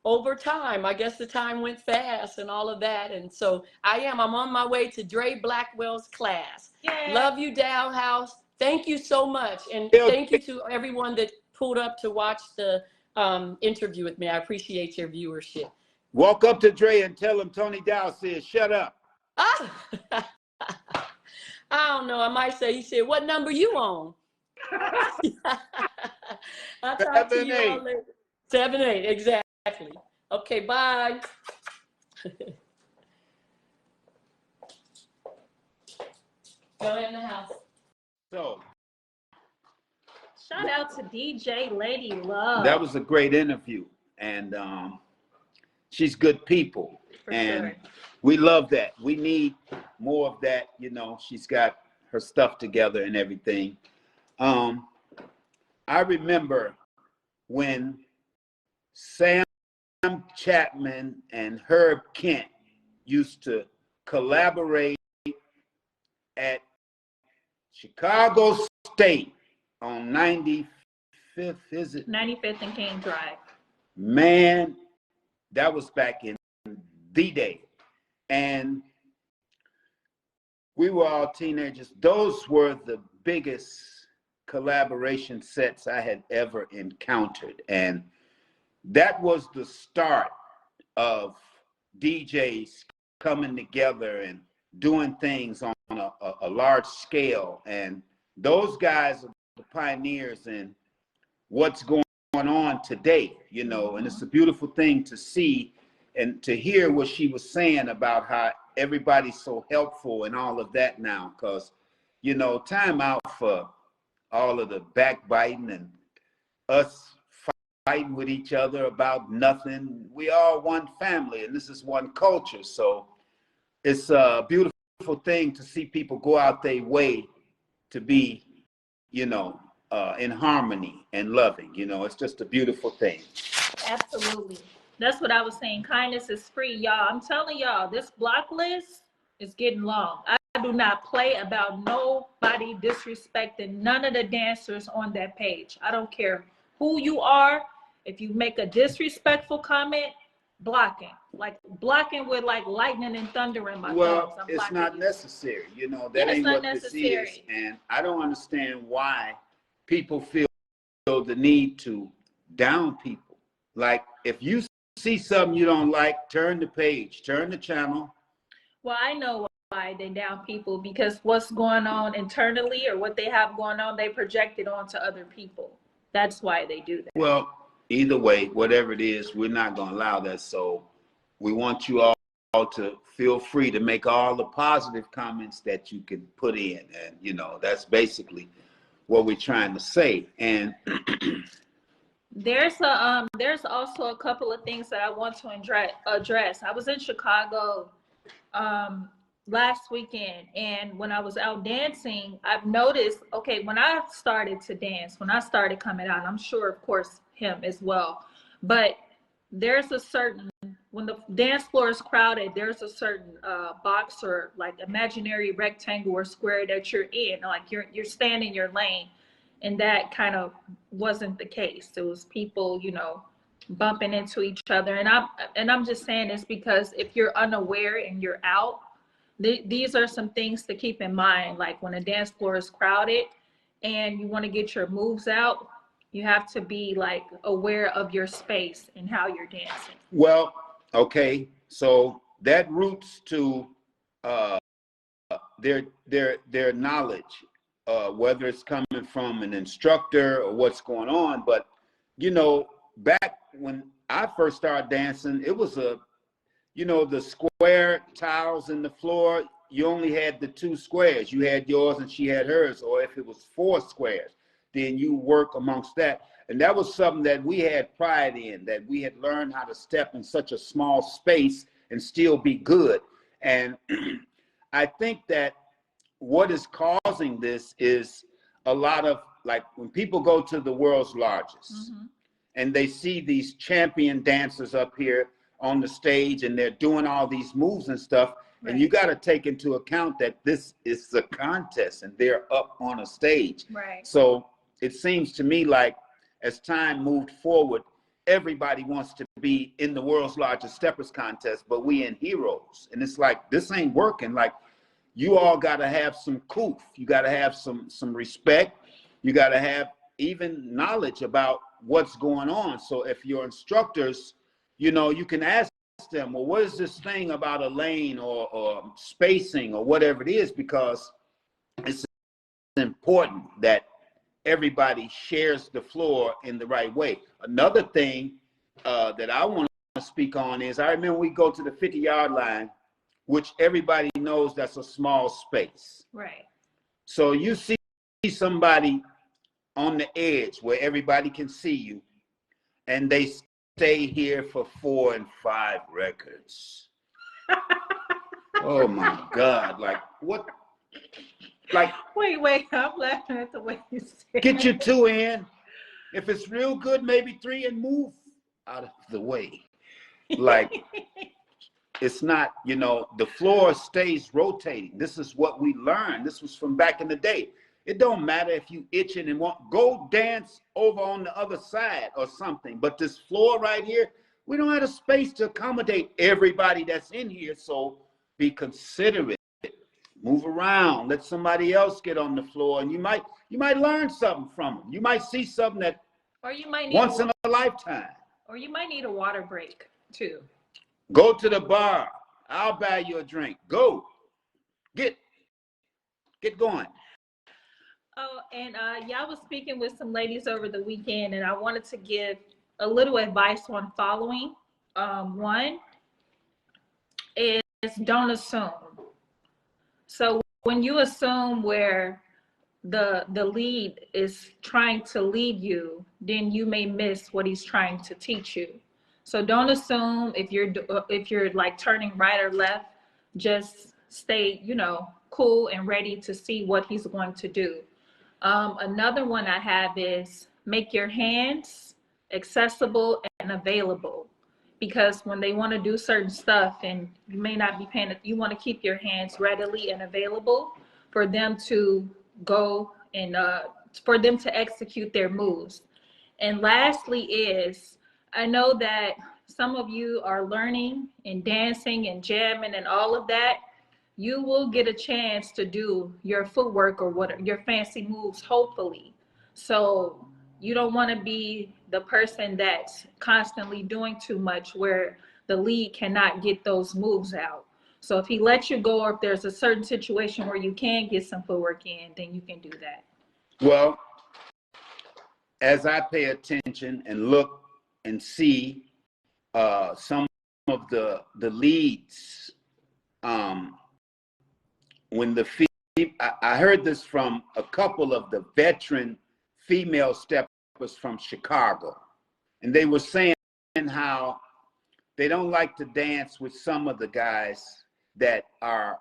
over time, I guess the time went fast and all of that. And so I'm on my way to Dre Blackwell's class. Yeah. Love you, Dowhouse. Thank you so much. And thank you to everyone that pulled up to watch the interview with me. I appreciate your viewership. Walk up to Dre and tell him Tony Dow says, shut up. I don't know. I might say, he said, what number you on? I'll talk to you all later. 7-8, exactly. Okay, bye. Go in the house. So, shout out to DJ Lady Love. That was a great interview, and she's good people. For and sure. We love that. We need more of that. You know, she's got her stuff together and everything. I remember when Sam Chapman and Herb Kent used to collaborate at Chicago State on 95th, is it? 95th and King Drive. Man, that was back in the day. And we were all teenagers. Those were the biggest collaboration sets I had ever encountered. And that was the start of DJs coming together and doing things on a large scale. And those guys are the pioneers in what's going on today, you know, and it's a beautiful thing to see and to hear what she was saying about how everybody's so helpful and all of that now, because, you know, time out for all of the backbiting and us fighting with each other about nothing. We all one family, and this is one culture. So it's a beautiful thing to see people go out their way to be, you know, in harmony and loving. You know, it's just a beautiful thing. Absolutely. That's what I was saying. Kindness is free, y'all. I'm telling y'all, this block list is getting long. I do not play about nobody disrespecting none of the dancers on that page. I don't care who you are. If you make a disrespectful comment, blocking with like lightning and thunder in my thumbs. I'm it's not necessary. You know, that ain't what this is. And I don't understand why people feel the need to down people. Like, if you see something you don't like, turn the page, turn the channel. Well, I know why they down people, because what's going on internally or what they have going on, they project it onto other people. That's why they do that. Well, either way, whatever it is, we're not going to allow that. So we want you all to feel free to make all the positive comments that you can put in. And, you know, that's basically what we're trying to say. And there's also a couple of things that I want to address. I was in Chicago last weekend, and when I was out dancing, I've noticed, okay, when I started to dance, when I started coming out, I'm sure, of course, him as well, but there's a certain, when the dance floor is crowded, there's a certain box or like imaginary rectangle or square that you're in, like you're staying in your lane. And that kind of wasn't the case. It was people, you know, bumping into each other. And I'm just saying this because if you're unaware and you're out, these are some things to keep in mind. Like when a dance floor is crowded and you want to get your moves out, you have to be like aware of your space and how you're dancing. Well, okay, so that roots to their knowledge. Whether it's coming from an instructor or what's going on. But, you know, back when I first started dancing, it was the square tiles in the floor. You only had the 2 squares. You had yours and she had hers. Or if it was 4 squares, then you work amongst that. And that was something that we had pride in, that we had learned how to step in such a small space and still be good. And I think that what is causing this is a lot of, like, when people go to the world's largest and they see these champion dancers up here on the stage and they're doing all these moves and stuff, and you got to take into account that this is a contest and they're up on a stage. Right. So it seems to me like as time moved forward, everybody wants to be in the world's largest steppers contest, but we in heroes. And it's like, this ain't working. Like, you all got to have some coof. You got to have some respect. You got to have even knowledge about what's going on. So if your instructors, you can ask them, well, what is this thing about a lane or spacing or whatever it is, because it's important that everybody shares the floor in the right way. Another thing that I want to speak on is, I remember we go to the 50-yard line, which everybody knows that's a small space. Right. So you see somebody on the edge where everybody can see you, and they stay here for 4 and 5 records. Oh my God. Like, what? Like, wait, I'm laughing at the way you said. Get your 2 in. If it's real good, maybe 3, and move out of the way. Like, it's not, the floor stays rotating. This is what we learned. This was from back in the day. It don't matter if you itching and go dance over on the other side or something. But this floor right here, we don't have a space to accommodate everybody that's in here. So be considerate. Move around. Let somebody else get on the floor, and you might learn something from them. You might see something that, or you might need once in a lifetime. Or you might need a water break too. Go to the bar. I'll buy you a drink. Go. Get going. Oh, and y'all was speaking with some ladies over the weekend, and I wanted to give a little advice on following. One is, don't assume. So when you assume where the lead is trying to lead you, then you may miss what he's trying to teach you. So don't assume if you're like turning right or left. Just stay, cool and ready to see what he's going to do. Another one I have is make your hands accessible and available, because when they want to do certain stuff and you may not be paying, you want to keep your hands readily and available for them to go and for them to execute their moves. And lastly is, I know that some of you are learning and dancing and jamming and all of that. You will get a chance to do your footwork or your fancy moves, hopefully. So you don't want to be the person that's constantly doing too much where the lead cannot get those moves out. So if he lets you go, or if there's a certain situation where you can get some footwork in, then you can do that. Well, as I pay attention and look and see some of the leads, when I heard this from a couple of the veteran female steppers from Chicago, and they were saying how they don't like to dance with some of the guys that are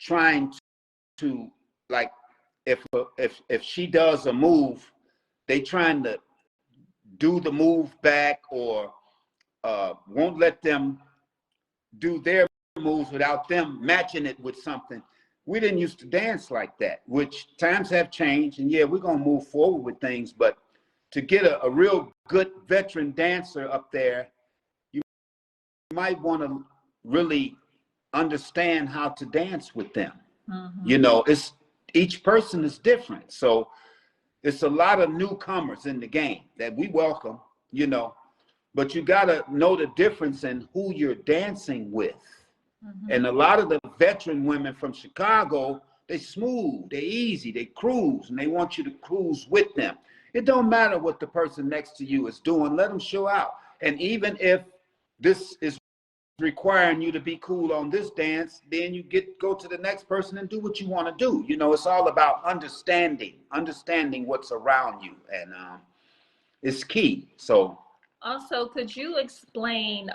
trying to, like, if she does a move, they trying to do the move back, or won't let them do their moves without them matching it with something. We didn't used to dance like that, which times have changed, and yeah, we're gonna move forward with things, but to get a real good veteran dancer up there, you might want to really understand how to dance with them. It's each person is different, so it's a lot of newcomers in the game that we welcome, but you got to know the difference in who you're dancing with. And a lot of the veteran women from Chicago, they smooth, they easy, they cruise, and they want you to cruise with them. It don't matter what the person next to you is doing. Let them show out. And even if this is requiring you to be cool on this dance, then you go to the next person and do what you want to do. You know, it's all about understanding what's around you, and it's key. So also, could you explain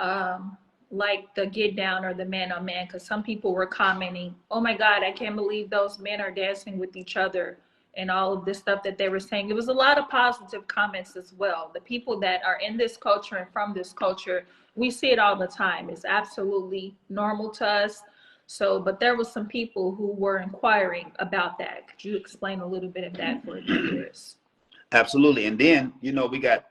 like the get down or the man on man? Because some people were commenting, oh my God, I can't believe those men are dancing with each other, and all of this stuff that they were saying. It was a lot of positive comments as well. The people that are in this culture and from this culture, we see it all the time. It's absolutely normal to us. So, but there was some people who were inquiring about that. Could you explain a little bit of that for the viewers? absolutely. And then, you know, we got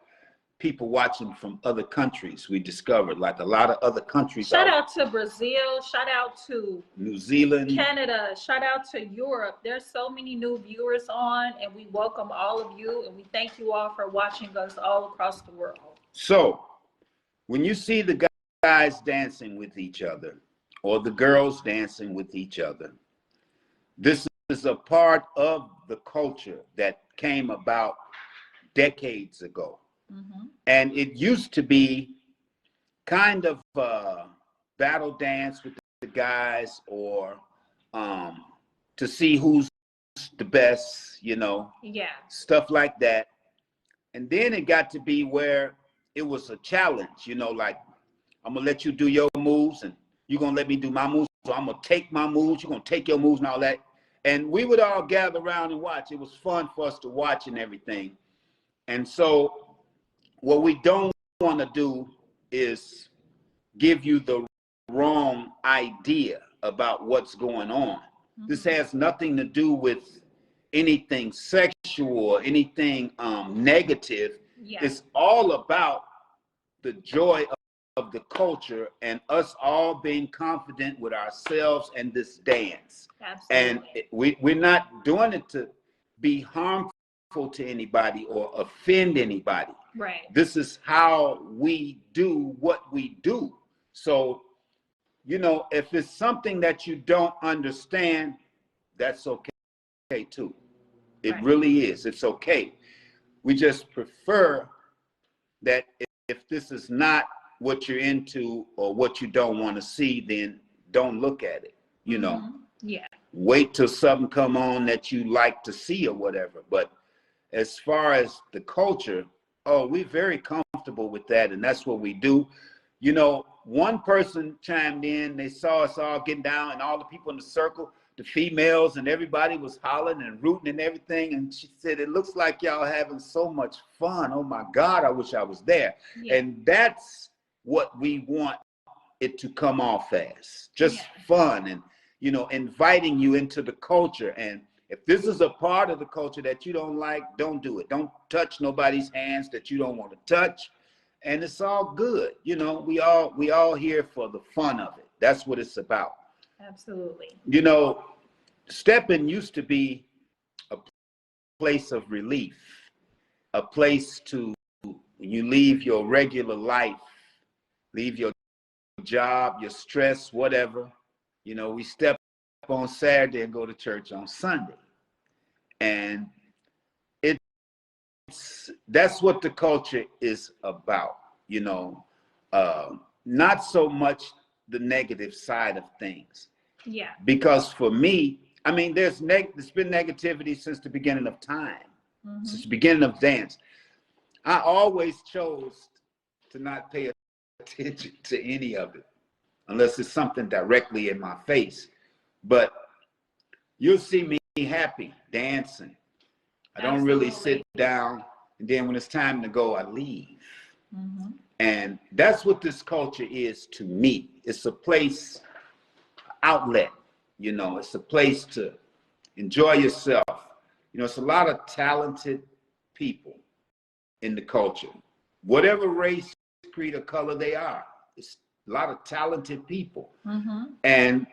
people watching from other countries. We discovered like a lot of other countries. Shout out to Brazil, shout out to New Zealand, Canada, shout out to Europe. There's so many new viewers on, and we welcome all of you, and we thank you all for watching us all across the world. So when you see the guys dancing with each other or the girls dancing with each other, this is a part of the culture that came about decades ago. Mm-hmm. And it used to be kind of battle dance with the guys, or to see who's the best, you know, stuff like that. And then it got to be where it was a challenge, you know, like, I'm gonna let you do your moves and you're gonna let me do my moves. So I'm gonna take my moves, you're gonna take your moves and all that. And we would all gather around and watch. It was fun for us to watch and everything. And so what we don't want to do is give you the wrong idea about what's going on. Mm-hmm. This has nothing to do with anything sexual or anything negative. Yeah. It's all about the joy of the culture and us all being confident with ourselves and this dance. Absolutely. And we're not doing it to be harmful to anybody or offend anybody. Right. This is how we do what we do. So, you know, if it's something that you don't understand, that's okay too. It really is. It's okay. We just prefer that if this is not what you're into or what you don't want to see, then don't look at it, you know. Mm-hmm. Yeah. Wait till something come on that you like to see or whatever. But as far as the culture, we're very comfortable with that, and that's what we do. You know, one person chimed in, they saw us all getting down, and all the people in the circle, the females and everybody was hollering and rooting and everything, and she said, it looks like y'all having so much fun. Oh my God, I wish I was there. Yeah. And that's what we want it to come off as, just fun, and, you know, inviting you into the culture. And if this is a part of the culture that you don't like, don't do it. Don't touch nobody's hands that you don't want to touch. And it's all good. You know, we all here for the fun of it. That's what it's about. Absolutely. You know, Steppin used to be a place of relief, a place to, you leave your regular life, leave your job, your stress, whatever. You know, we step on Saturday and go to church on Sunday. And that's what the culture is about, you know, not so much the negative side of things. Yeah. Because for me, I mean, there's been negativity since the beginning of time, since the beginning of dance. I always chose to not pay attention to any of it, unless it's something directly in my face. But you'll see me happy, dancing. I don't really sit down, and then when it's time to go, I leave. Mm-hmm. And that's what this culture is to me. It's a place, outlet, you know, it's a place to enjoy yourself. You know, it's a lot of talented people in the culture. Whatever race, creed, or color they are, it's a lot of talented people. Mm-hmm. And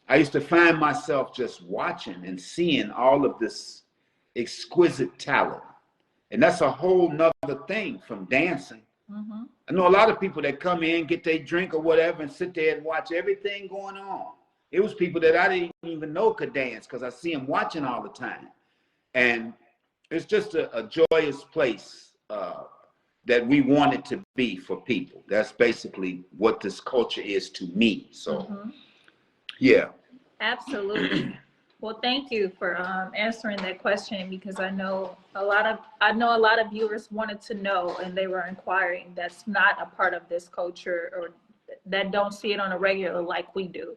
I used to find myself just watching and seeing all of this exquisite talent. And that's a whole nother thing from dancing. Mm-hmm. I know a lot of people that come in, get their drink or whatever, and sit there and watch everything going on. It was people that I didn't even know could dance because I see them watching all the time. And it's just a joyous place. that we want it to be for people. That's basically what this culture is to me. So, yeah. Absolutely. Well, thank you for answering that question, because I know a lot of viewers wanted to know, and they were inquiring that's not a part of this culture, or that don't see it on a regular like we do.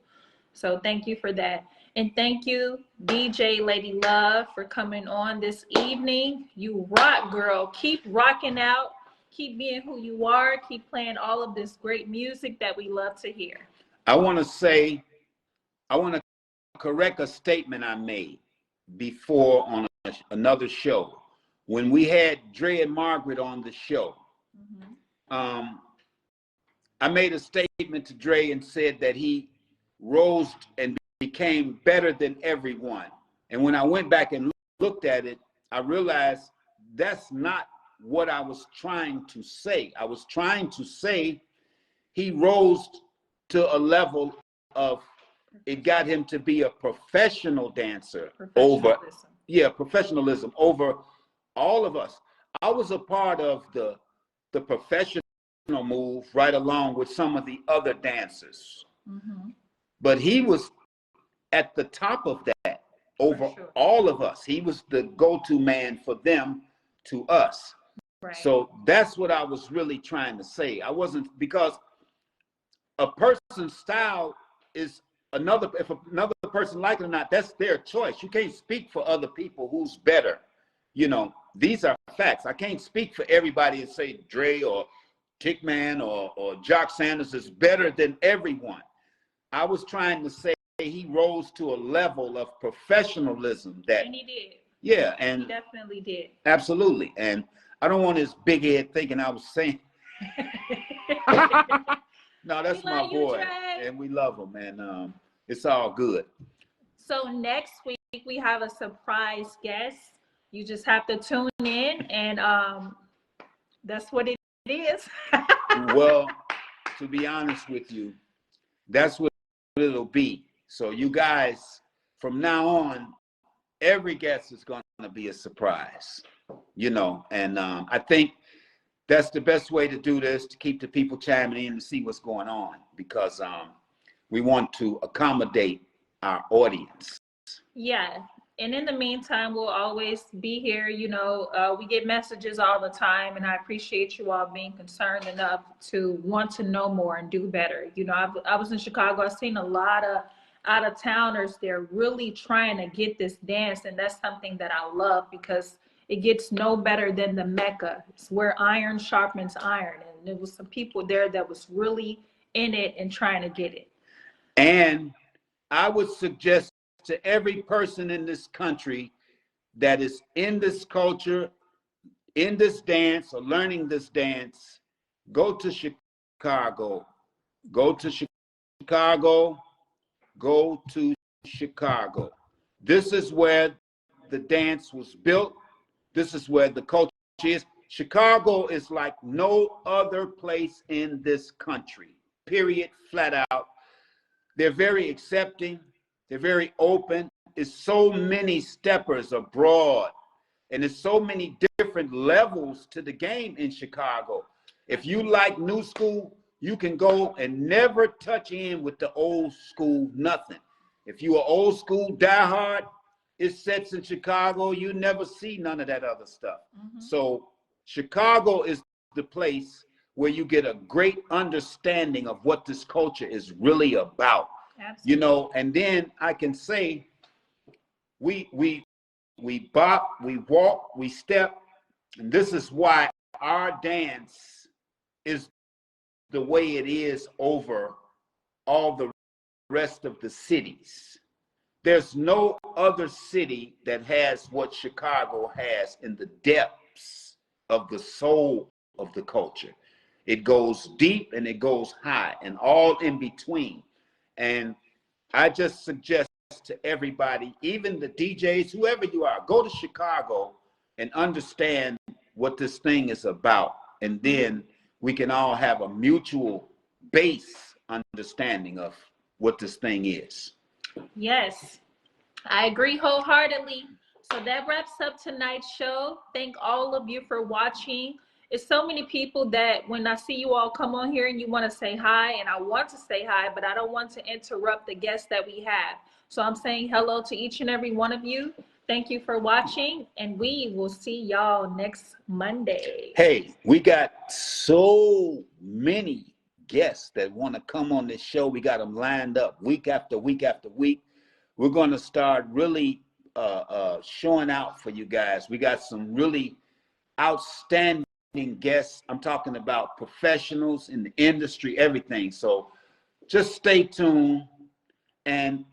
So thank you for that. And thank you, DJ Lady Love, for coming on this evening. You rock, girl. Keep rocking out. Keep being who you are. Keep playing all of this great music that we love to hear. I want to correct a statement I made before on another show. When we had Dre and Margaret on the show, I made a statement to Dre and said that he rose and became better than everyone. And when I went back and looked at it, I realized that's not what I was trying to say. I was trying to say he rose to a level of, it got him to be a professional dancer over, professionalism over all of us. I was a part of the professional move right along with some of the other dancers. But he was at the top of that over all of us. He was the go-to man for them to us. So that's what I was really trying to say. I wasn't, because a person's style is another, if another person like it or not, that's their choice. You can't speak for other people who's better. You know, these are facts. I can't speak for everybody and say Dre or Kickman or Jock Sanders is better than everyone. I was trying to say he rose to a level of professionalism that, and he did. Yeah, and he definitely did. Absolutely. And I don't want his big head thinking I was saying. No, that's my boy, and we love him, and it's all good. So next week we have a surprise guest. You just have to tune in, and that's what it is. Well, to be honest with you, that's what it'll be. So you guys, from now on, every guest is going to be a surprise, you know, and I think that's the best way to do this, to keep the people chiming in and see what's going on, because we want to accommodate our audience. Yeah. And in the meantime, we'll always be here. You know, we get messages all the time, and I appreciate you all being concerned enough to want to know more and do better. You know, I was in Chicago. I've seen a lot of out-of-towners. They're really trying to get this dance, and that's something that I love, because it gets no better than the Mecca. It's where iron sharpens iron, and there was some people there that was really in it and trying to get it. And I would suggest to every person in this country that is in this culture, in this dance, or learning this dance, go to Chicago. Go to Chicago. Go to Chicago. This is where the dance was built. This is where the culture is. Chicago is like no other place in this country, period, flat out. They're very accepting. They're very open. There's so many steppers abroad, and there's so many different levels to the game in Chicago. If you like new school, you can go and never touch in with the old school, nothing. If you are old school, die hard, it sets in Chicago, you never see none of that other stuff. So Chicago is the place where you get a great understanding of what this culture is really about. Absolutely. You know, and then I can say we bop, we walk, we step, and this is why our dance is the way it is over all the rest of the cities. There's no other city that has what Chicago has in the depths of the soul of the culture. It goes deep and it goes high and all in between. And I just suggest to everybody, even the DJs, whoever you are, go to Chicago and understand what this thing is about. And then we can all have a mutual base understanding of what this thing is. Yes, I agree wholeheartedly. So that wraps up tonight's show. Thank all of you for watching. it's so many people that when I see you all come on here and you want to say hi, and I want to say hi, but I don't want to interrupt the guests that we have. So I'm saying hello to each and every one of you. Thank you for watching, and we will see y'all next Monday. Hey, we got so many guests that want to come on this show. We got them lined up week after week after week. We're going to start really showing out for you guys. We got some really outstanding guests. I'm talking about professionals in the industry, everything. So just stay tuned. And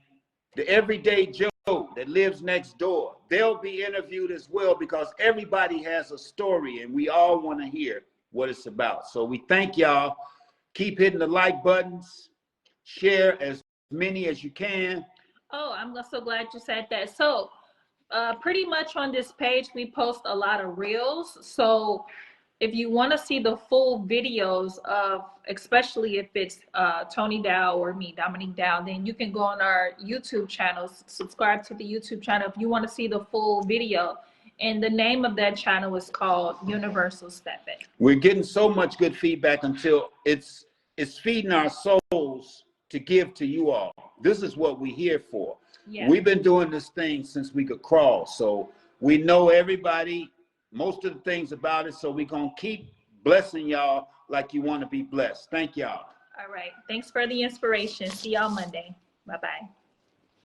the everyday Joe that lives next door, they'll be interviewed as well, because everybody has a story and we all want to hear what it's about. So we thank y'all. Keep hitting the like buttons, share as many as you can. Oh, I'm so glad you said that. So pretty much on this page, we post a lot of reels. So if you want to see the full videos of, especially if it's Tony Dow or me, Dominique Dow, then you can go on our YouTube channel, subscribe to the YouTube channel if you want to see the full video. And the name of that channel is called Universal Steppin. We're getting so much good feedback until it's feeding our souls to give to you all. This is what we're here for. Yeah. We've been doing this thing since we could crawl. So we know everybody, most of the things about it. So we're going to keep blessing y'all like you want to be blessed. Thank y'all. All right. Thanks for the inspiration. See y'all Monday. Bye-bye.